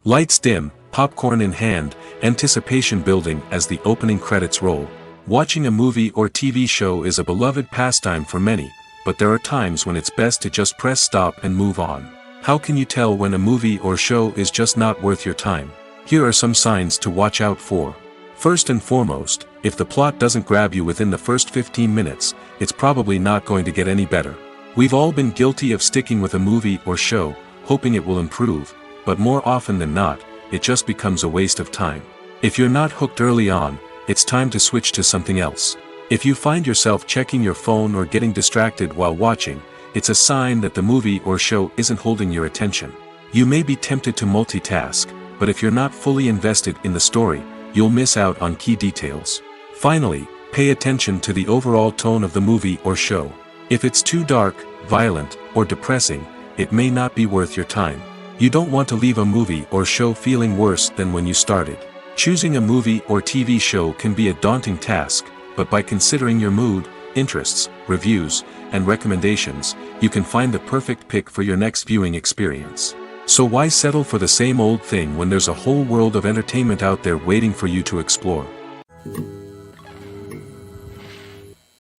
Lights dim, popcorn in hand, anticipation building as the opening credits roll. Watching a movie or TV show is a beloved pastime for many, but there are times when it's best to just press stop and move on. How can you tell when a movie or show is just not worth your time? Here are some signs to watch out for. First and foremost, if the plot doesn't grab you within the first 15 minutes, it's probably not going to get any better. We've all been guilty of sticking with a movie or show, hoping it will improve, but more often than not, it just becomes a waste of time. If you're not hooked early on, it's time to switch to something else. If you find yourself checking your phone or getting distracted while watching, it's a sign that the movie or show isn't holding your attention. You may be tempted to multitask, but if you're not fully invested in the story, you'll miss out on key details. Finally, pay attention to the overall tone of the movie or show. If it's too dark, violent, or depressing, it may not be worth your time. You don't want to leave a movie or show feeling worse than when you started. Choosing a movie or TV show can be a daunting task, but by considering your mood, interests, reviews, and recommendations, you can find the perfect pick for your next viewing experience. So why settle for the same old thing when there's a whole world of entertainment out there waiting for you to explore?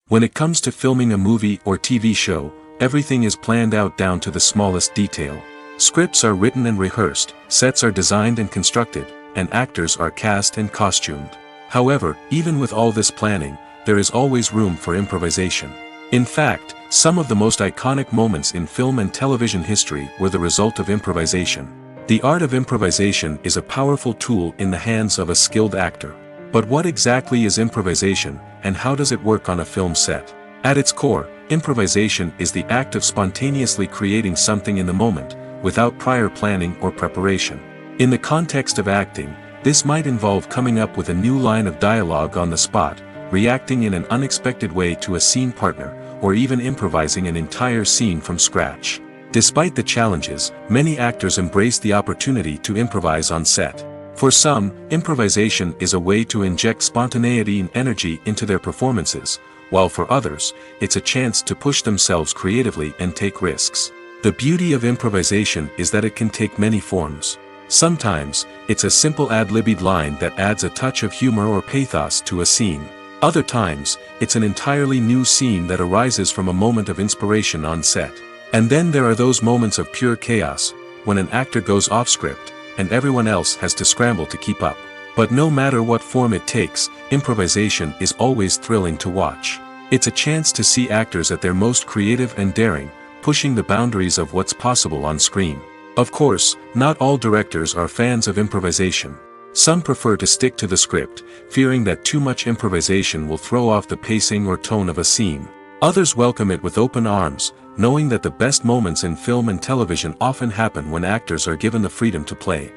When it comes to filming a movie or TV show, everything is planned out down to the smallest detail. Scripts are written and rehearsed, sets are designed and constructed, and actors are cast and costumed. However, even with all this planning, there is always room for improvisation. In fact, some of the most iconic moments in film and television history were the result of improvisation. The art of improvisation is a powerful tool in the hands of a skilled actor. But what exactly is improvisation, and how does it work on a film set? At its core, improvisation is the act of spontaneously creating something in the moment, without prior planning or preparation. In the context of acting, this might involve coming up with a new line of dialogue on the spot, reacting in an unexpected way to a scene partner, or even improvising an entire scene from scratch. Despite the challenges, many actors embrace the opportunity to improvise on set. For some, improvisation is a way to inject spontaneity and energy into their performances, while for others, it's a chance to push themselves creatively and take risks. The beauty of improvisation is that it can take many forms. Sometimes, it's a simple ad-libbed line that adds a touch of humor or pathos to a scene. Other times, it's an entirely new scene that arises from a moment of inspiration on set. And then there are those moments of pure chaos, when an actor goes off script, and everyone else has to scramble to keep up. But no matter what form it takes, improvisation is always thrilling to watch. It's a chance to see actors at their most creative and daring, pushing the boundaries of what's possible on screen. Of course, not all directors are fans of improvisation. Some prefer to stick to the script, fearing that too much improvisation will throw off the pacing or tone of a scene. Others welcome it with open arms, knowing that the best moments in film and television often happen when actors are given the freedom to play.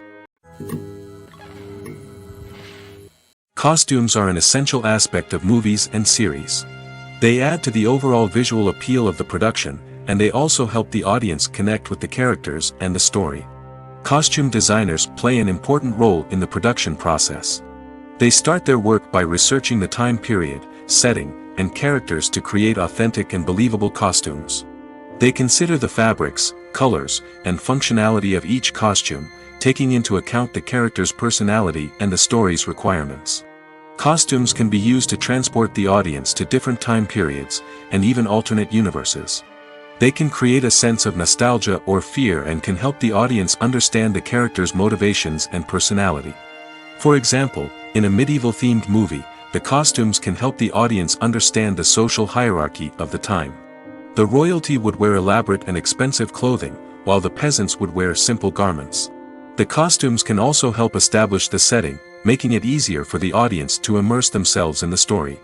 Costumes are an essential aspect of movies and series. They add to the overall visual appeal of the production, and they also help the audience connect with the characters and the story. Costume designers play an important role in the production process. They start their work by researching the time period, setting, and characters to create authentic and believable costumes. They consider the fabrics, colors, and functionality of each costume, taking into account the character's personality and the story's requirements. Costumes can be used to transport the audience to different time periods, and even alternate universes. They can create a sense of nostalgia or fear and can help the audience understand the character's motivations and personality. For example, in a medieval-themed movie, the costumes can help the audience understand the social hierarchy of the time. The royalty would wear elaborate and expensive clothing, while the peasants would wear simple garments. The costumes can also help establish the setting, making it easier for the audience to immerse themselves in the story.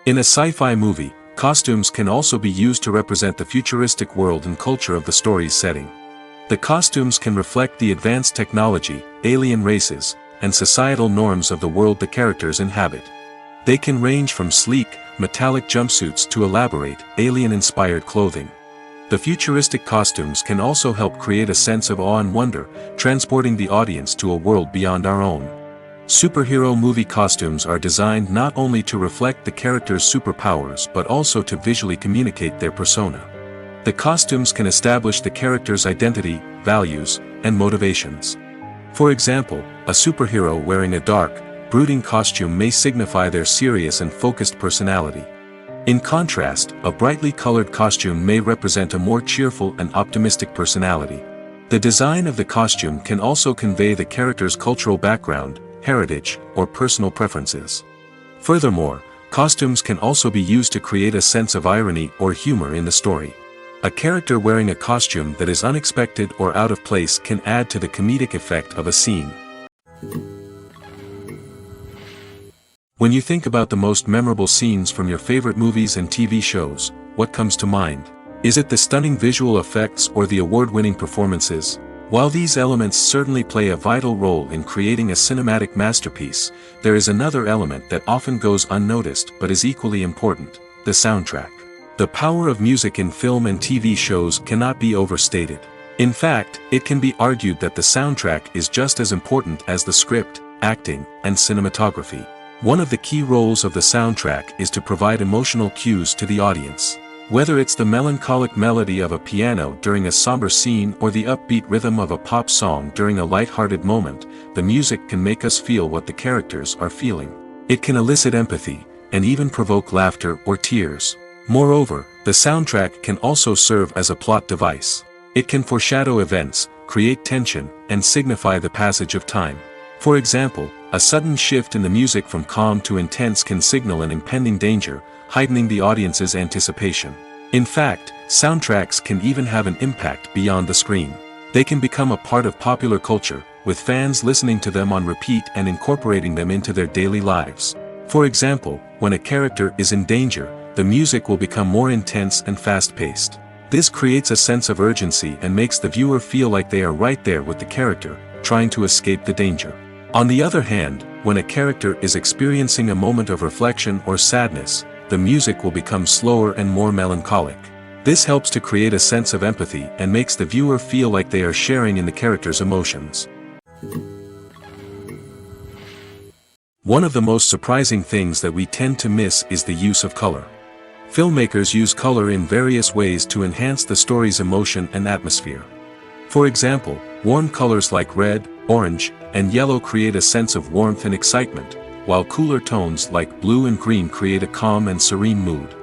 In a sci-fi movie, costumes can also be used to represent the futuristic world and culture of the story's setting. The costumes can reflect the advanced technology, alien races, and societal norms of the world the characters inhabit. They can range from sleek, metallic jumpsuits to elaborate, alien-inspired clothing. The futuristic costumes can also help create a sense of awe and wonder, transporting the audience to a world beyond our own. Superhero movie costumes are designed not only to reflect the character's superpowers but also to visually communicate their persona. The costumes can establish the character's identity, values, and motivations. For example, a superhero wearing a dark, brooding costume may signify their serious and focused personality. In contrast, a brightly colored costume may represent a more cheerful and optimistic personality. The design of the costume can also convey the character's cultural background, heritage, or personal preferences. Furthermore, costumes can also be used to create a sense of irony or humor in the story. A character wearing a costume that is unexpected or out of place can add to the comedic effect of a scene. When you think about the most memorable scenes from your favorite movies and TV shows, what comes to mind? Is it the stunning visual effects or the award-winning performances? While these elements certainly play a vital role in creating a cinematic masterpiece, there is another element that often goes unnoticed but is equally important: the soundtrack. The power of music in film and TV shows cannot be overstated. In fact, it can be argued that the soundtrack is just as important as the script, acting, and cinematography. One of the key roles of the soundtrack is to provide emotional cues to the audience. Whether it's the melancholic melody of a piano during a somber scene or the upbeat rhythm of a pop song during a light-hearted moment, the music can make us feel what the characters are feeling. It can elicit empathy, and even provoke laughter or tears. Moreover, the soundtrack can also serve as a plot device. It can foreshadow events, create tension, and signify the passage of time. For example, a sudden shift in the music from calm to intense can signal an impending danger, heightening the audience's anticipation. In fact, soundtracks can even have an impact beyond the screen. They can become a part of popular culture, with fans listening to them on repeat and incorporating them into their daily lives. For example, when a character is in danger, the music will become more intense and fast-paced. This creates a sense of urgency and makes the viewer feel like they are right there with the character, trying to escape the danger. On the other hand, when a character is experiencing a moment of reflection or sadness, the music will become slower and more melancholic. This helps to create a sense of empathy and makes the viewer feel like they are sharing in the character's emotions. One of the most surprising things that we tend to miss is the use of color. Filmmakers use color in various ways to enhance the story's emotion and atmosphere. For example, warm colors like red, orange, and yellow create a sense of warmth and excitement, while cooler tones like blue and green create a calm and serene mood.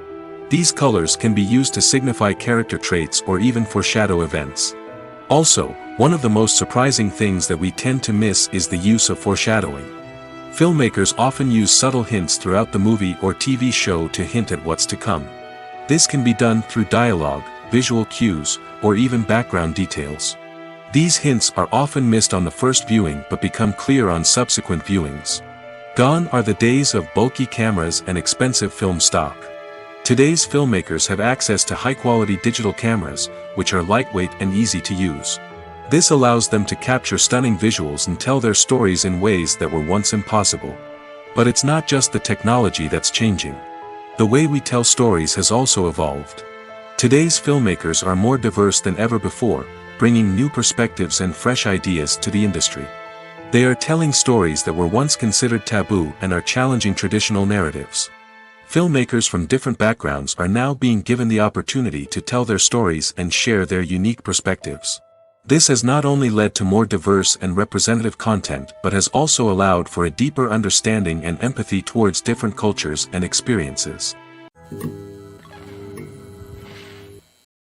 These colors can be used to signify character traits or even foreshadow events. Also, one of the most surprising things that we tend to miss is the use of foreshadowing. Filmmakers often use subtle hints throughout the movie or TV show to hint at what's to come. This can be done through dialogue, visual cues, or even background details. These hints are often missed on the first viewing but become clear on subsequent viewings. Gone are the days of bulky cameras and expensive film stock. Today's filmmakers have access to high-quality digital cameras, which are lightweight and easy to use. This allows them to capture stunning visuals and tell their stories in ways that were once impossible. But it's not just the technology that's changing. The way we tell stories has also evolved. Today's filmmakers are more diverse than ever before, bringing new perspectives and fresh ideas to the industry. They are telling stories that were once considered taboo and are challenging traditional narratives. Filmmakers from different backgrounds are now being given the opportunity to tell their stories and share their unique perspectives. This has not only led to more diverse and representative content but has also allowed for a deeper understanding and empathy towards different cultures and experiences.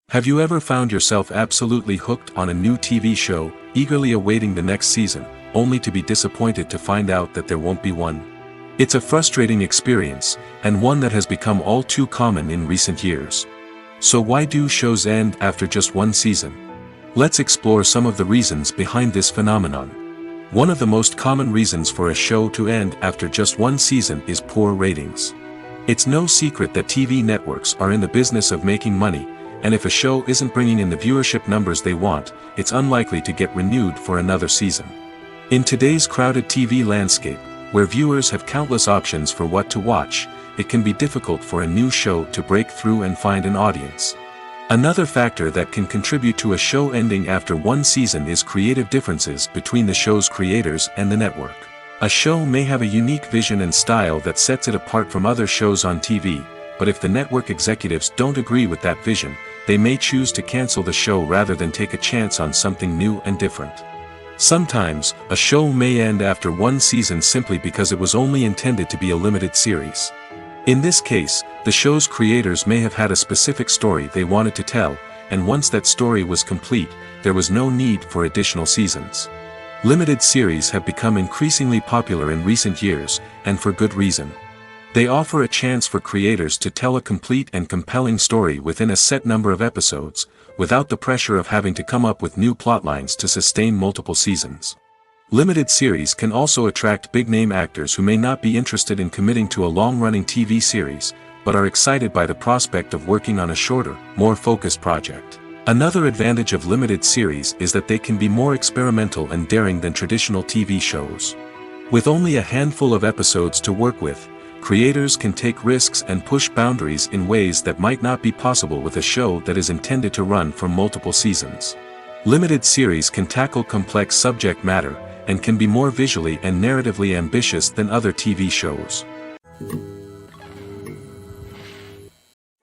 Have you ever found yourself absolutely hooked on a new TV show, eagerly awaiting the next season, only to be disappointed to find out that there won't be one? It's a frustrating experience, and one that has become all too common in recent years. So why do shows end after just one season? Let's explore some of the reasons behind this phenomenon. One of the most common reasons for a show to end after just one season is poor ratings. It's no secret that TV networks are in the business of making money, and if a show isn't bringing in the viewership numbers they want, it's unlikely to get renewed for another season. In today's crowded TV landscape, where viewers have countless options for what to watch, it can be difficult for a new show to break through and find an audience. Another factor that can contribute to a show ending after one season is creative differences between the show's creators and the network. A show may have a unique vision and style that sets it apart from other shows on TV, but if the network executives don't agree with that vision, they may choose to cancel the show rather than take a chance on something new and different. Sometimes, a show may end after one season simply because it was only intended to be a limited series. In this case, the show's creators may have had a specific story they wanted to tell, and once that story was complete, there was no need for additional seasons. Limited series have become increasingly popular in recent years, and for good reason. They offer a chance for creators to tell a complete and compelling story within a set number of episodes, without the pressure of having to come up with new plotlines to sustain multiple seasons. Limited series can also attract big-name actors who may not be interested in committing to a long-running TV series, but are excited by the prospect of working on a shorter, more focused project. Another advantage of limited series is that they can be more experimental and daring than traditional TV shows. With only a handful of episodes to work with, creators can take risks and push boundaries in ways that might not be possible with a show that is intended to run for multiple seasons. Limited series can tackle complex subject matter, and can be more visually and narratively ambitious than other TV shows.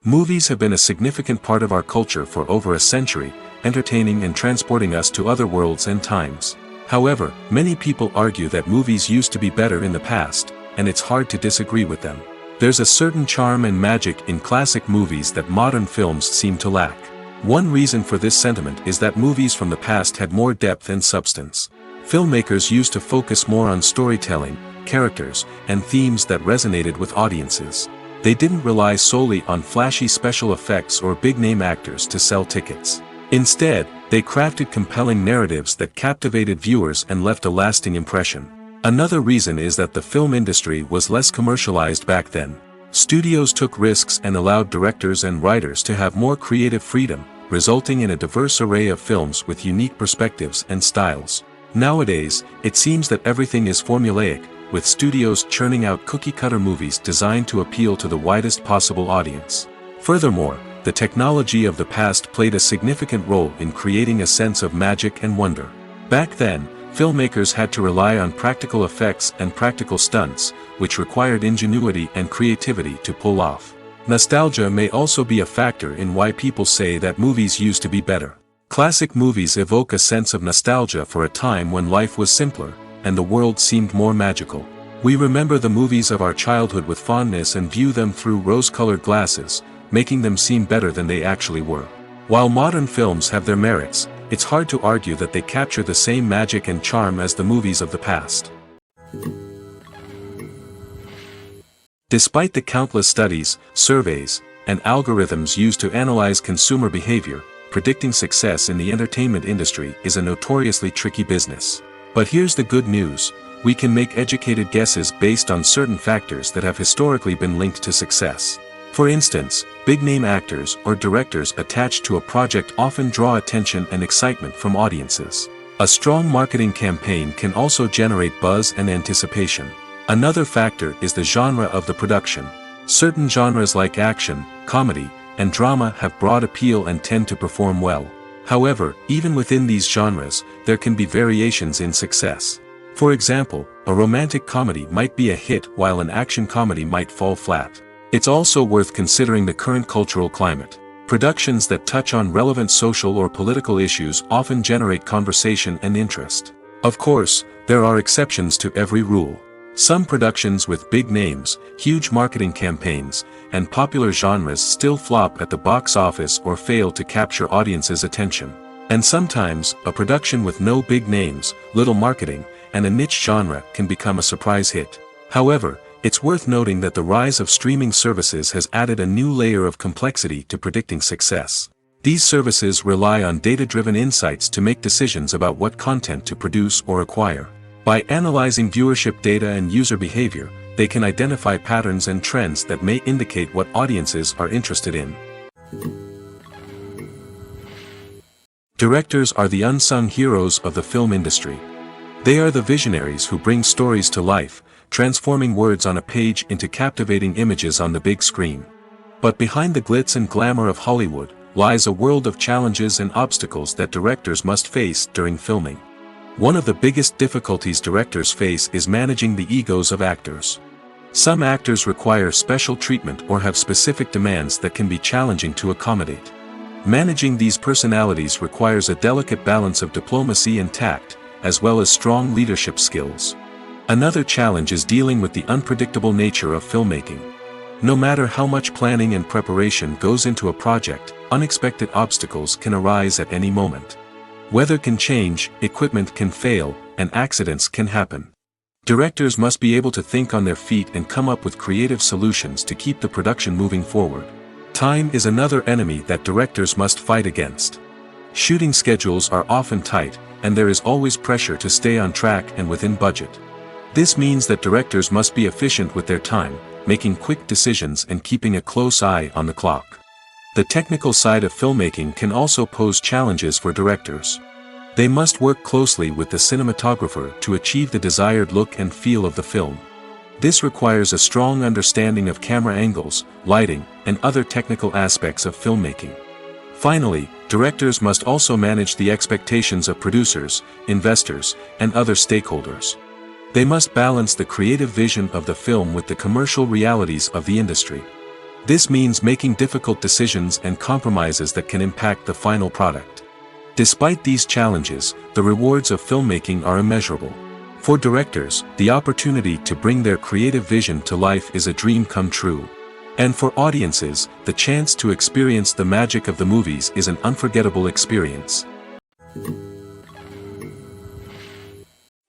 Movies have been a significant part of our culture for over a century, entertaining and transporting us to other worlds and times. However, many people argue that movies used to be better in the past, and it's hard to disagree with them. There's a certain charm and magic in classic movies that modern films seem to lack. One reason for this sentiment is that movies from the past had more depth and substance. Filmmakers used to focus more on storytelling, characters, and themes that resonated with audiences. They didn't rely solely on flashy special effects or big-name actors to sell tickets. Instead, they crafted compelling narratives that captivated viewers and left a lasting impression. Another reason is that the film industry was less commercialized back then. Studios took risks and allowed directors and writers to have more creative freedom, resulting in a diverse array of films with unique perspectives and styles. Nowadays, it seems that everything is formulaic, with studios churning out cookie-cutter movies designed to appeal to the widest possible audience. Furthermore, the technology of the past played a significant role in creating a sense of magic and wonder. Back then, filmmakers had to rely on practical effects and practical stunts, which required ingenuity and creativity to pull off. Nostalgia may also be a factor in why people say that movies used to be better. Classic movies evoke a sense of nostalgia for a time when life was simpler, and the world seemed more magical. We remember the movies of our childhood with fondness and view them through rose-colored glasses, making them seem better than they actually were. While modern films have their merits, it's hard to argue that they capture the same magic and charm as the movies of the past. Despite the countless studies, surveys, and algorithms used to analyze consumer behavior, predicting success in the entertainment industry is a notoriously tricky business. But here's the good news: we can make educated guesses based on certain factors that have historically been linked to success. For instance, big-name actors or directors attached to a project often draw attention and excitement from audiences. A strong marketing campaign can also generate buzz and anticipation. Another factor is the genre of the production. Certain genres like action, comedy, and drama have broad appeal and tend to perform well. However, even within these genres, there can be variations in success. For example, a romantic comedy might be a hit while an action comedy might fall flat. It's also worth considering the current cultural climate. Productions that touch on relevant social or political issues often generate conversation and interest. Of course, there are exceptions to every rule. Some productions with big names, huge marketing campaigns, and popular genres still flop at the box office or fail to capture audiences' attention. And sometimes, a production with no big names, little marketing, and a niche genre can become a surprise hit. However, it's worth noting that the rise of streaming services has added a new layer of complexity to predicting success. These services rely on data-driven insights to make decisions about what content to produce or acquire. By analyzing viewership data and user behavior, they can identify patterns and trends that may indicate what audiences are interested in. Directors are the unsung heroes of the film industry. They are the visionaries who bring stories to life, transforming words on a page into captivating images on the big screen. But behind the glitz and glamour of Hollywood, lies a world of challenges and obstacles that directors must face during filming. One of the biggest difficulties directors face is managing the egos of actors. Some actors require special treatment or have specific demands that can be challenging to accommodate. Managing these personalities requires a delicate balance of diplomacy and tact, as well as strong leadership skills. Another challenge is dealing with the unpredictable nature of filmmaking. No matter how much planning and preparation goes into a project, unexpected obstacles can arise at any moment. Weather can change, equipment can fail, and accidents can happen. Directors must be able to think on their feet and come up with creative solutions to keep the production moving forward. Time is another enemy that directors must fight against. Shooting schedules are often tight, and there is always pressure to stay on track and within budget. This means that directors must be efficient with their time, making quick decisions and keeping a close eye on the clock. The technical side of filmmaking can also pose challenges for directors. They must work closely with the cinematographer to achieve the desired look and feel of the film. This requires a strong understanding of camera angles, lighting, and other technical aspects of filmmaking. Finally, directors must also manage the expectations of producers, investors, and other stakeholders. They must balance the creative vision of the film with the commercial realities of the industry. This means making difficult decisions and compromises that can impact the final product. Despite these challenges, the rewards of filmmaking are immeasurable. For directors, the opportunity to bring their creative vision to life is a dream come true. And for audiences, the chance to experience the magic of the movies is an unforgettable experience.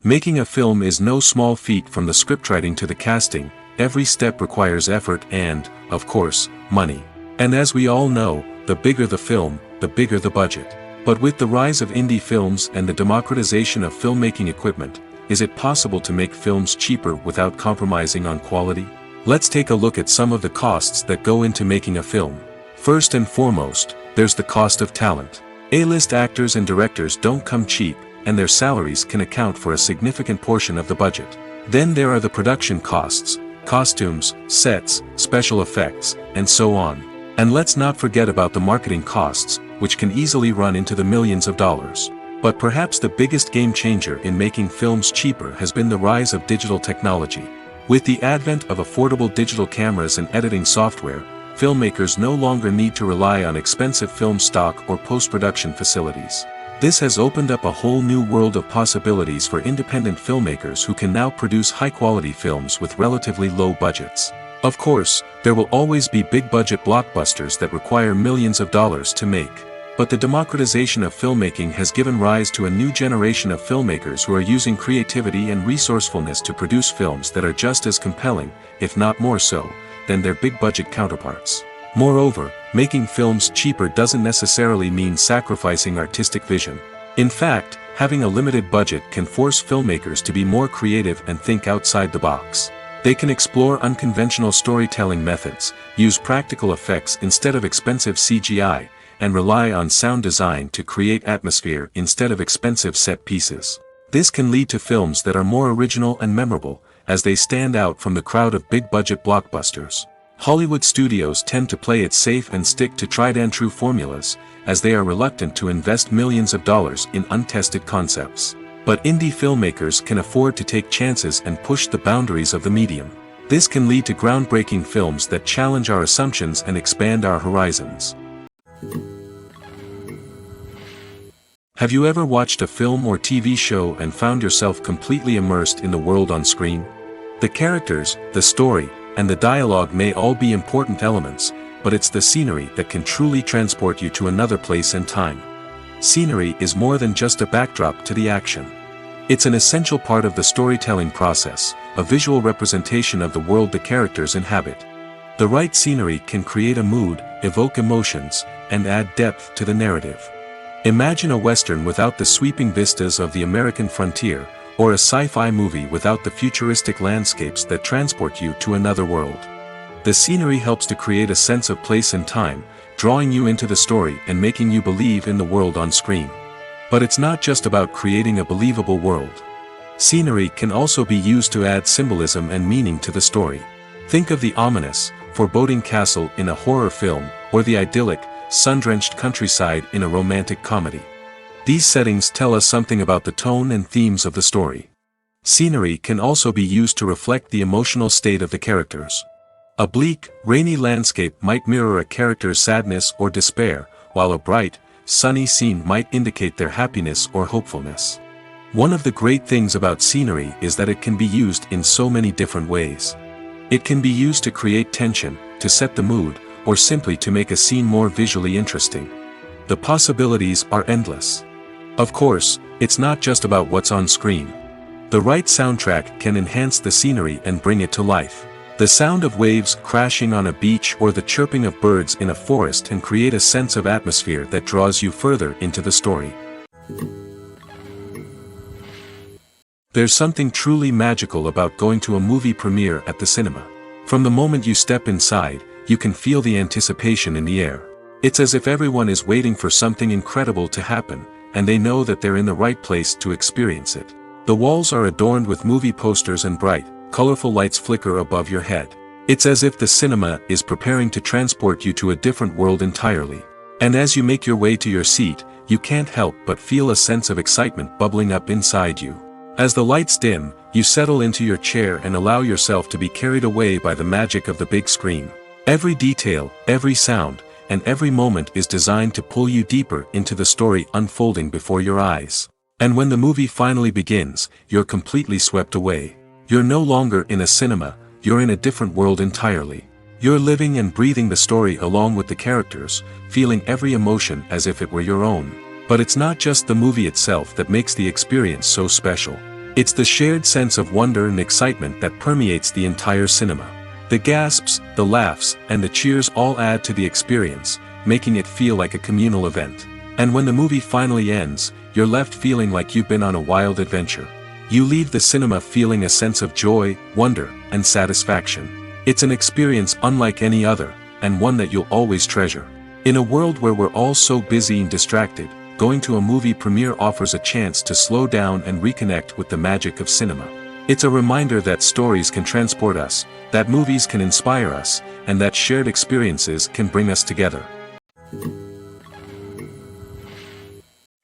Making a film is no small feat. From the scriptwriting to the casting, every step requires effort and, of course, money. And as we all know, the bigger the film, the bigger the budget. But with the rise of indie films and the democratization of filmmaking equipment, is it possible to make films cheaper without compromising on quality? Let's take a look at some of the costs that go into making a film. First and foremost, there's the cost of talent. A-list actors and directors don't come cheap, and their salaries can account for a significant portion of the budget. Then there are the production costs, costumes, sets, special effects, and so on. And let's not forget about the marketing costs, which can easily run into the millions of dollars. But perhaps the biggest game changer in making films cheaper has been the rise of digital technology. With the advent of affordable digital cameras and editing software, filmmakers no longer need to rely on expensive film stock or post-production facilities. This has opened up a whole new world of possibilities for independent filmmakers who can now produce high-quality films with relatively low budgets. Of course, there will always be big-budget blockbusters that require millions of dollars to make. But the democratization of filmmaking has given rise to a new generation of filmmakers who are using creativity and resourcefulness to produce films that are just as compelling, if not more so, than their big-budget counterparts. Moreover, making films cheaper doesn't necessarily mean sacrificing artistic vision. In fact, having a limited budget can force filmmakers to be more creative and think outside the box. They can explore unconventional storytelling methods, use practical effects instead of expensive CGI, and rely on sound design to create atmosphere instead of expensive set pieces. This can lead to films that are more original and memorable, as they stand out from the crowd of big-budget blockbusters. Hollywood studios tend to play it safe and stick to tried-and-true formulas, as they are reluctant to invest millions of dollars in untested concepts. But indie filmmakers can afford to take chances and push the boundaries of the medium. This can lead to groundbreaking films that challenge our assumptions and expand our horizons. Have you ever watched a film or TV show and found yourself completely immersed in the world on screen? The characters, the story, and the dialogue may all be important elements, but it's the scenery that can truly transport you to another place and time. Scenery is more than just a backdrop to the action. It's an essential part of the storytelling process, a visual representation of the world the characters inhabit. The right scenery can create a mood, evoke emotions, and add depth to the narrative. Imagine a Western without the sweeping vistas of the American frontier, or a sci-fi movie without the futuristic landscapes that transport you to another world. The scenery helps to create a sense of place and time, drawing you into the story and making you believe in the world on screen. But it's not just about creating a believable world. Scenery can also be used to add symbolism and meaning to the story. Think of the ominous, foreboding castle in a horror film, or the idyllic, sun-drenched countryside in a romantic comedy. These settings tell us something about the tone and themes of the story. Scenery can also be used to reflect the emotional state of the characters. A bleak, rainy landscape might mirror a character's sadness or despair, while a bright, sunny scene might indicate their happiness or hopefulness. One of the great things about scenery is that it can be used in so many different ways. It can be used to create tension, to set the mood, or simply to make a scene more visually interesting. The possibilities are endless. Of course, it's not just about what's on screen. The right soundtrack can enhance the scenery and bring it to life. The sound of waves crashing on a beach or the chirping of birds in a forest can create a sense of atmosphere that draws you further into the story. There's something truly magical about going to a movie premiere at the cinema. From the moment you step inside, you can feel the anticipation in the air. It's as if everyone is waiting for something incredible to happen, and they know that they're in the right place to experience it. The walls are adorned with movie posters and bright, colorful lights flicker above your head. It's as if the cinema is preparing to transport you to a different world entirely. And as you make your way to your seat, you can't help but feel a sense of excitement bubbling up inside you. As the lights dim, you settle into your chair and allow yourself to be carried away by the magic of the big screen. Every detail, every sound, and every moment is designed to pull you deeper into the story unfolding before your eyes. And when the movie finally begins, you're completely swept away. You're no longer in a cinema, you're in a different world entirely. You're living and breathing the story along with the characters, feeling every emotion as if it were your own. But it's not just the movie itself that makes the experience so special. It's the shared sense of wonder and excitement that permeates the entire cinema. The gasps, the laughs, and the cheers all add to the experience, making it feel like a communal event. And when the movie finally ends, you're left feeling like you've been on a wild adventure. You leave the cinema feeling a sense of joy, wonder, and satisfaction. It's an experience unlike any other, and one that you'll always treasure. In a world where we're all so busy and distracted, going to a movie premiere offers a chance to slow down and reconnect with the magic of cinema. It's a reminder that stories can transport us, that movies can inspire us, and that shared experiences can bring us together.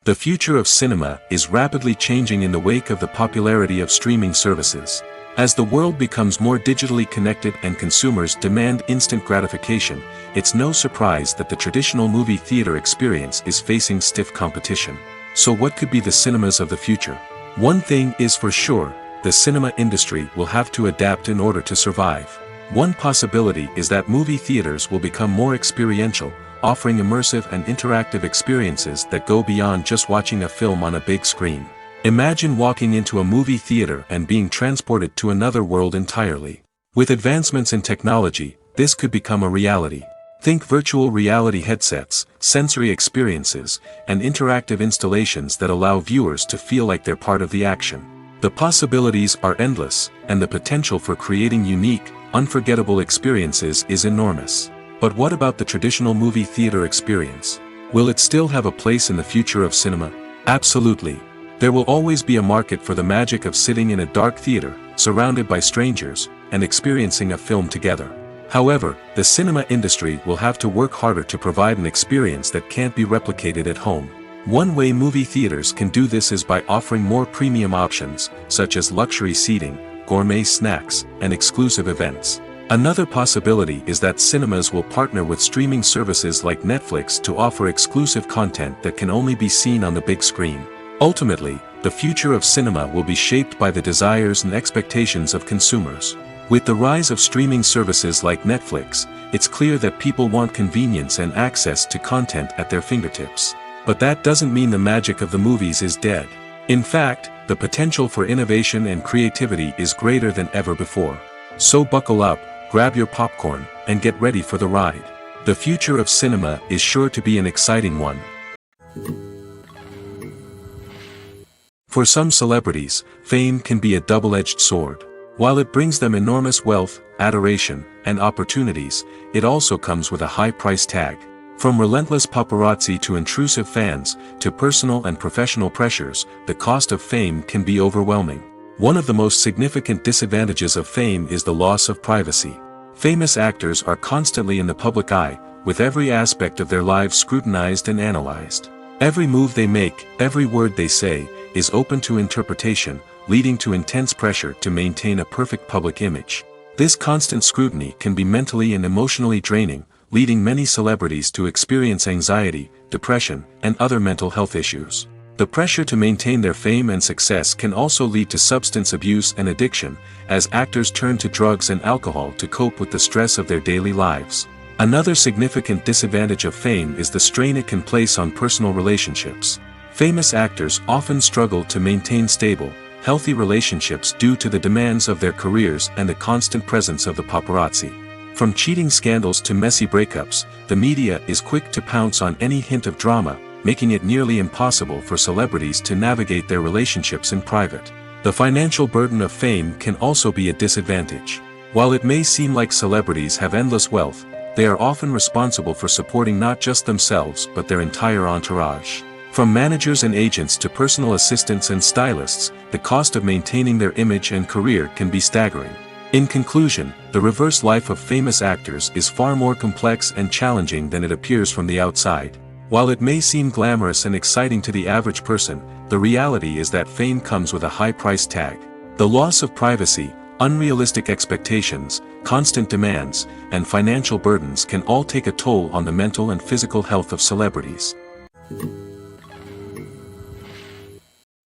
The future of cinema is rapidly changing in the wake of the popularity of streaming services. As the world becomes more digitally connected and consumers demand instant gratification, it's no surprise that the traditional movie theater experience is facing stiff competition. So what could be the cinemas of the future? One thing is for sure, the cinema industry will have to adapt in order to survive. One possibility is that movie theaters will become more experiential, offering immersive and interactive experiences that go beyond just watching a film on a big screen. Imagine walking into a movie theater and being transported to another world entirely. With advancements in technology, this could become a reality. Think virtual reality headsets, sensory experiences, and interactive installations that allow viewers to feel like they're part of the action. The possibilities are endless, and the potential for creating unique, unforgettable experiences is enormous. But what about the traditional movie theater experience? Will it still have a place in the future of cinema? Absolutely. There will always be a market for the magic of sitting in a dark theater, surrounded by strangers, and experiencing a film together. However, the cinema industry will have to work harder to provide an experience that can't be replicated at home. One way movie theaters can do this is by offering more premium options, such as luxury seating, gourmet snacks, and exclusive events. Another possibility is that cinemas will partner with streaming services like Netflix to offer exclusive content that can only be seen on the big screen. Ultimately, the future of cinema will be shaped by the desires and expectations of consumers. With the rise of streaming services like Netflix, it's clear that people want convenience and access to content at their fingertips. But that doesn't mean the magic of the movies is dead. In fact, the potential for innovation and creativity is greater than ever before. So buckle up, grab your popcorn, and get ready for the ride. The future of cinema is sure to be an exciting one. For some celebrities, fame can be a double-edged sword. While it brings them enormous wealth, adoration, and opportunities, it also comes with a high price tag. From relentless paparazzi to intrusive fans, to personal and professional pressures, the cost of fame can be overwhelming. One of the most significant disadvantages of fame is the loss of privacy. Famous actors are constantly in the public eye, with every aspect of their lives scrutinized and analyzed. Every move they make, every word they say, is open to interpretation, leading to intense pressure to maintain a perfect public image. This constant scrutiny can be mentally and emotionally draining, leading many celebrities to experience anxiety, depression, and other mental health issues. The pressure to maintain their fame and success can also lead to substance abuse and addiction, as actors turn to drugs and alcohol to cope with the stress of their daily lives. Another significant disadvantage of fame is the strain it can place on personal relationships. Famous actors often struggle to maintain stable, healthy relationships due to the demands of their careers and the constant presence of the paparazzi. From cheating scandals to messy breakups, the media is quick to pounce on any hint of drama, making it nearly impossible for celebrities to navigate their relationships in private. The financial burden of fame can also be a disadvantage. While it may seem like celebrities have endless wealth, they are often responsible for supporting not just themselves but their entire entourage. From managers and agents to personal assistants and stylists, the cost of maintaining their image and career can be staggering. In conclusion, the reverse life of famous actors is far more complex and challenging than it appears from the outside. While it may seem glamorous and exciting to the average person, the reality is that fame comes with a high price tag. The loss of privacy, unrealistic expectations, constant demands, and financial burdens can all take a toll on the mental and physical health of celebrities.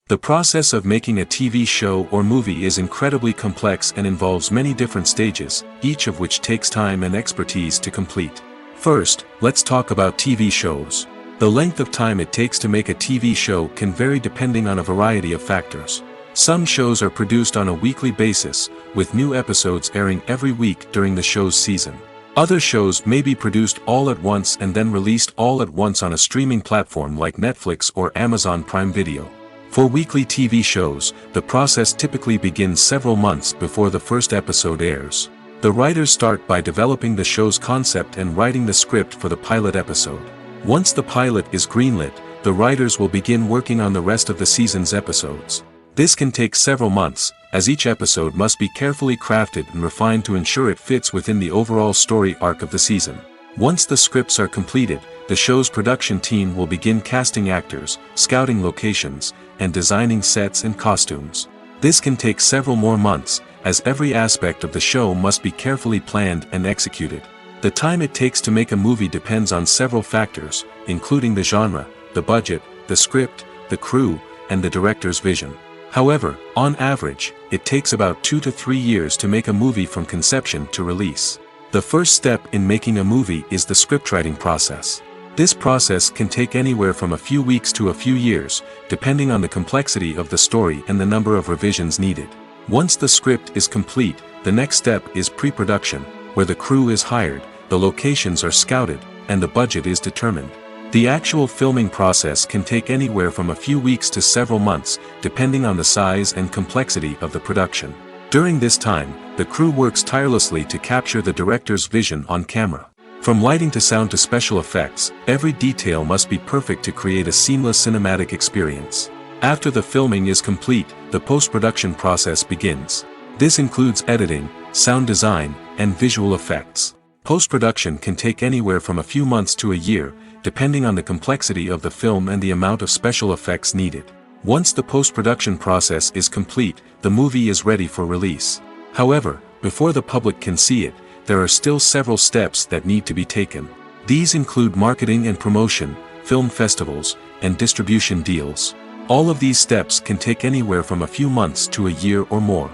The process of making a TV show or movie is incredibly complex and involves many different stages, each of which takes time and expertise to complete. First, let's talk about TV shows. The length of time it takes to make a TV show can vary depending on a variety of factors. Some shows are produced on a weekly basis, with new episodes airing every week during the show's season. Other shows may be produced all at once and then released all at once on a streaming platform like Netflix or Amazon Prime Video. For weekly TV shows, the process typically begins several months before the first episode airs. The writers start by developing the show's concept and writing the script for the pilot episode. Once the pilot is greenlit, the writers will begin working on the rest of the season's episodes. This can take several months, as each episode must be carefully crafted and refined to ensure it fits within the overall story arc of the season. Once the scripts are completed, the show's production team will begin casting actors, scouting locations, and designing sets and costumes. This can take several more months, as every aspect of the show must be carefully planned and executed. The time it takes to make a movie depends on several factors, including the genre, the budget, the script, the crew, and the director's vision. However, on average, it takes about 2 to 3 years to make a movie from conception to release. The first step in making a movie is the scriptwriting process. This process can take anywhere from a few weeks to a few years, depending on the complexity of the story and the number of revisions needed. Once the script is complete, the next step is pre-production, where the crew is hired, the locations are scouted, and the budget is determined. The actual filming process can take anywhere from a few weeks to several months, depending on the size and complexity of the production. During this time, the crew works tirelessly to capture the director's vision on camera. From lighting to sound to special effects, every detail must be perfect to create a seamless cinematic experience. After the filming is complete, the post-production process begins. This includes editing, sound design, and visual effects. Post-production can take anywhere from a few months to a year, depending on the complexity of the film and the amount of special effects needed. Once the post-production process is complete, the movie is ready for release. However, before the public can see it, there are still several steps that need to be taken. These include marketing and promotion, film festivals, and distribution deals. All of these steps can take anywhere from a few months to a year or more.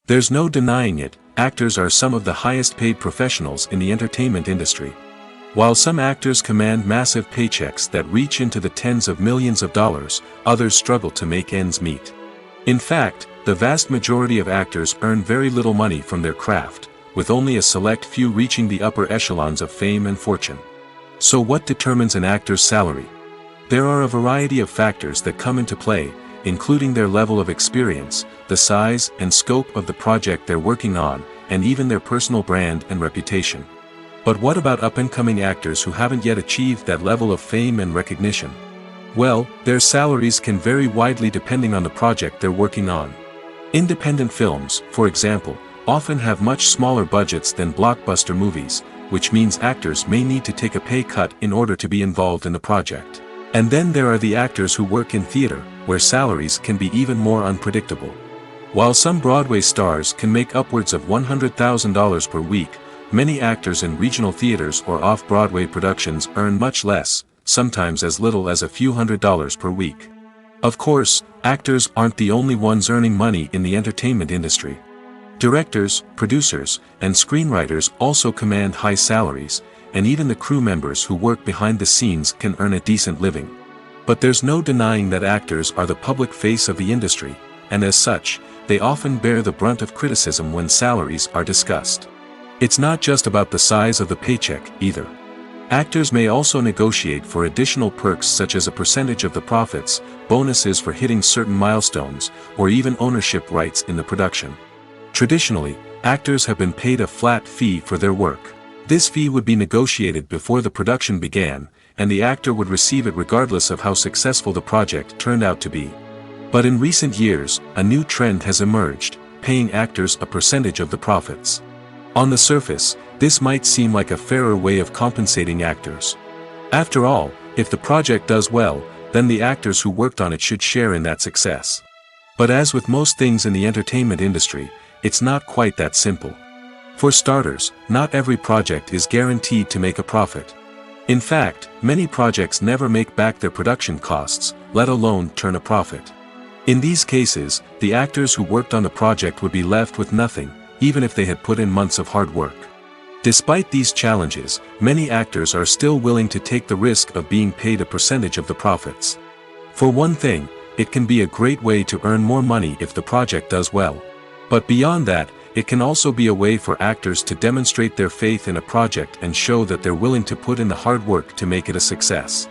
There's no denying it, actors are some of the highest paid professionals in the entertainment industry. While some actors command massive paychecks that reach into the tens of millions of dollars, others struggle to make ends meet. In fact, the vast majority of actors earn very little money from their craft, with only a select few reaching the upper echelons of fame and fortune. So what determines an actor's salary? There are a variety of factors that come into play, including their level of experience, the size and scope of the project they're working on, and even their personal brand and reputation. But what about up-and-coming actors who haven't yet achieved that level of fame and recognition? Well, their salaries can vary widely depending on the project they're working on. Independent films, for example, often have much smaller budgets than blockbuster movies, which means actors may need to take a pay cut in order to be involved in the project. And then there are the actors who work in theater, where salaries can be even more unpredictable. While some Broadway stars can make upwards of $100,000 per week, many actors in regional theaters or off-Broadway productions earn much less, sometimes as little as a few $100s per week. Of course, actors aren't the only ones earning money in the entertainment industry. Directors, producers, and screenwriters also command high salaries, and even the crew members who work behind the scenes can earn a decent living. But there's no denying that actors are the public face of the industry, and as such, they often bear the brunt of criticism when salaries are discussed. It's not just about the size of the paycheck, either. Actors may also negotiate for additional perks such as a percentage of the profits, bonuses for hitting certain milestones, or even ownership rights in the production. Traditionally, actors have been paid a flat fee for their work. This fee would be negotiated before the production began, and the actor would receive it regardless of how successful the project turned out to be. But in recent years, a new trend has emerged, paying actors a percentage of the profits. On the surface, this might seem like a fairer way of compensating actors. After all, if the project does well, then the actors who worked on it should share in that success. But as with most things in the entertainment industry, it's not quite that simple. For starters, not every project is guaranteed to make a profit. In fact, many projects never make back their production costs, let alone turn a profit. In these cases, the actors who worked on the project would be left with nothing, even if they had put in months of hard work. Despite these challenges, many actors are still willing to take the risk of being paid a percentage of the profits. For one thing, it can be a great way to earn more money if the project does well. But beyond that, it can also be a way for actors to demonstrate their faith in a project and show that they're willing to put in the hard work to make it a success.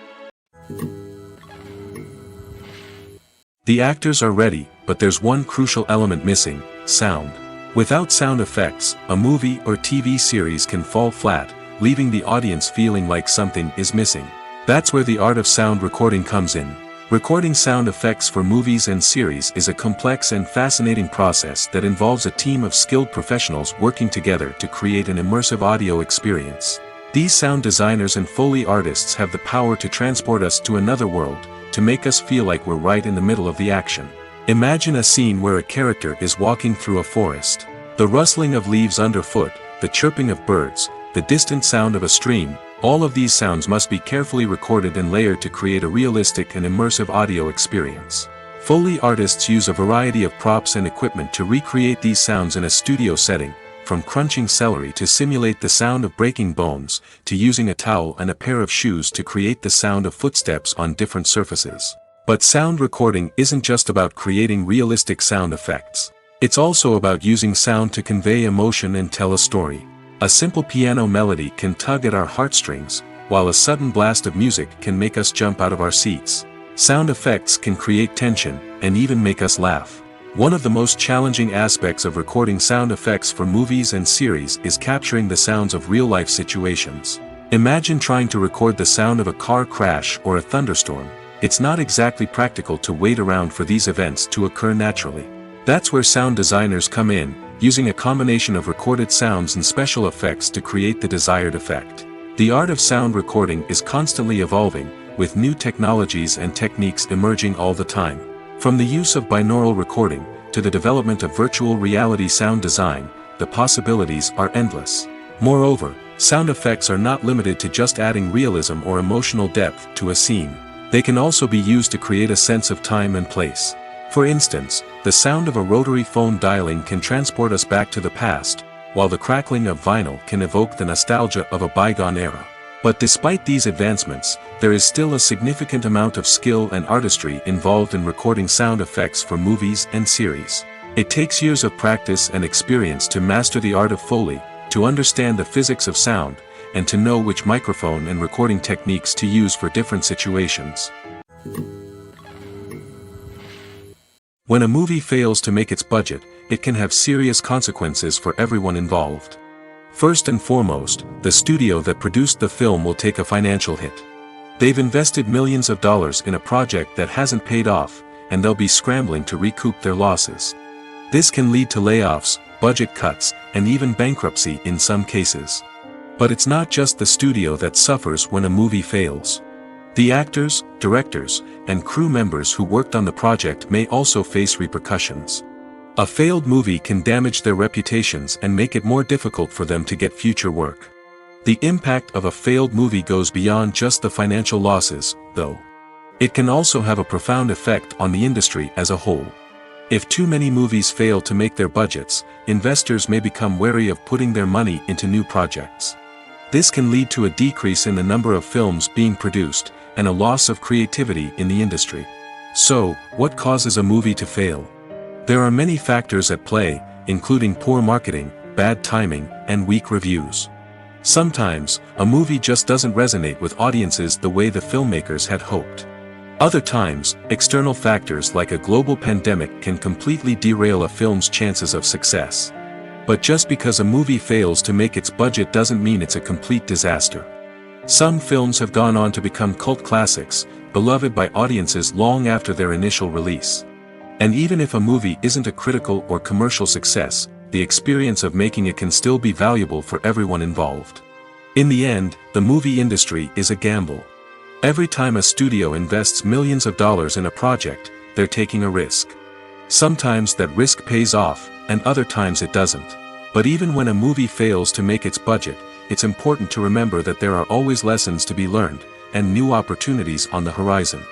The actors are ready, but there's one crucial element missing: sound. Without sound effects, a movie or TV series can fall flat, leaving the audience feeling like something is missing. That's where the art of sound recording comes in. Recording sound effects for movies and series is a complex and fascinating process that involves a team of skilled professionals working together to create an immersive audio experience. These sound designers and Foley artists have the power to transport us to another world, to make us feel like we're right in the middle of the action. Imagine a scene where a character is walking through a forest. The rustling of leaves underfoot, the chirping of birds, the distant sound of a stream, all of these sounds must be carefully recorded and layered to create a realistic and immersive audio experience. Foley artists use a variety of props and equipment to recreate these sounds in a studio setting, from crunching celery to simulate the sound of breaking bones, to using a towel and a pair of shoes to create the sound of footsteps on different surfaces. But sound recording isn't just about creating realistic sound effects. It's also about using sound to convey emotion and tell a story. A simple piano melody can tug at our heartstrings, while a sudden blast of music can make us jump out of our seats. Sound effects can create tension, and even make us laugh. One of the most challenging aspects of recording sound effects for movies and series is capturing the sounds of real-life situations. Imagine trying to record the sound of a car crash or a thunderstorm. It's not exactly practical to wait around for these events to occur naturally. That's where sound designers come in, using a combination of recorded sounds and special effects to create the desired effect. The art of sound recording is constantly evolving, with new technologies and techniques emerging all the time. From the use of binaural recording, to the development of virtual reality sound design, the possibilities are endless. Moreover, sound effects are not limited to just adding realism or emotional depth to a scene. They can also be used to create a sense of time and place. For instance, the sound of a rotary phone dialing can transport us back to the past, while the crackling of vinyl can evoke the nostalgia of a bygone era. But despite these advancements, there is still a significant amount of skill and artistry involved in recording sound effects for movies and series. It takes years of practice and experience to master the art of Foley, to understand the physics of sound, and to know which microphone and recording techniques to use for different situations. When a movie fails to make its budget, it can have serious consequences for everyone involved. First and foremost, the studio that produced the film will take a financial hit. They've invested millions of dollars in a project that hasn't paid off, and they'll be scrambling to recoup their losses. This can lead to layoffs, budget cuts, and even bankruptcy in some cases. But it's not just the studio that suffers when a movie fails. The actors, directors, and crew members who worked on the project may also face repercussions. A failed movie can damage their reputations and make it more difficult for them to get future work. The impact of a failed movie goes beyond just the financial losses, though. It can also have a profound effect on the industry as a whole. If too many movies fail to make their budgets, investors may become wary of putting their money into new projects. This can lead to a decrease in the number of films being produced, and a loss of creativity in the industry. So, what causes a movie to fail? There are many factors at play, including poor marketing, bad timing, and weak reviews. Sometimes, a movie just doesn't resonate with audiences the way the filmmakers had hoped. Other times, external factors like a global pandemic can completely derail a film's chances of success. But just because a movie fails to make its budget doesn't mean it's a complete disaster. Some films have gone on to become cult classics, beloved by audiences long after their initial release. And even if a movie isn't a critical or commercial success, the experience of making it can still be valuable for everyone involved. In the end, the movie industry is a gamble. Every time a studio invests millions of dollars in a project, they're taking a risk. Sometimes that risk pays off, and other times it doesn't. But even when a movie fails to make its budget, it's important to remember that there are always lessons to be learned, and new opportunities on the horizon.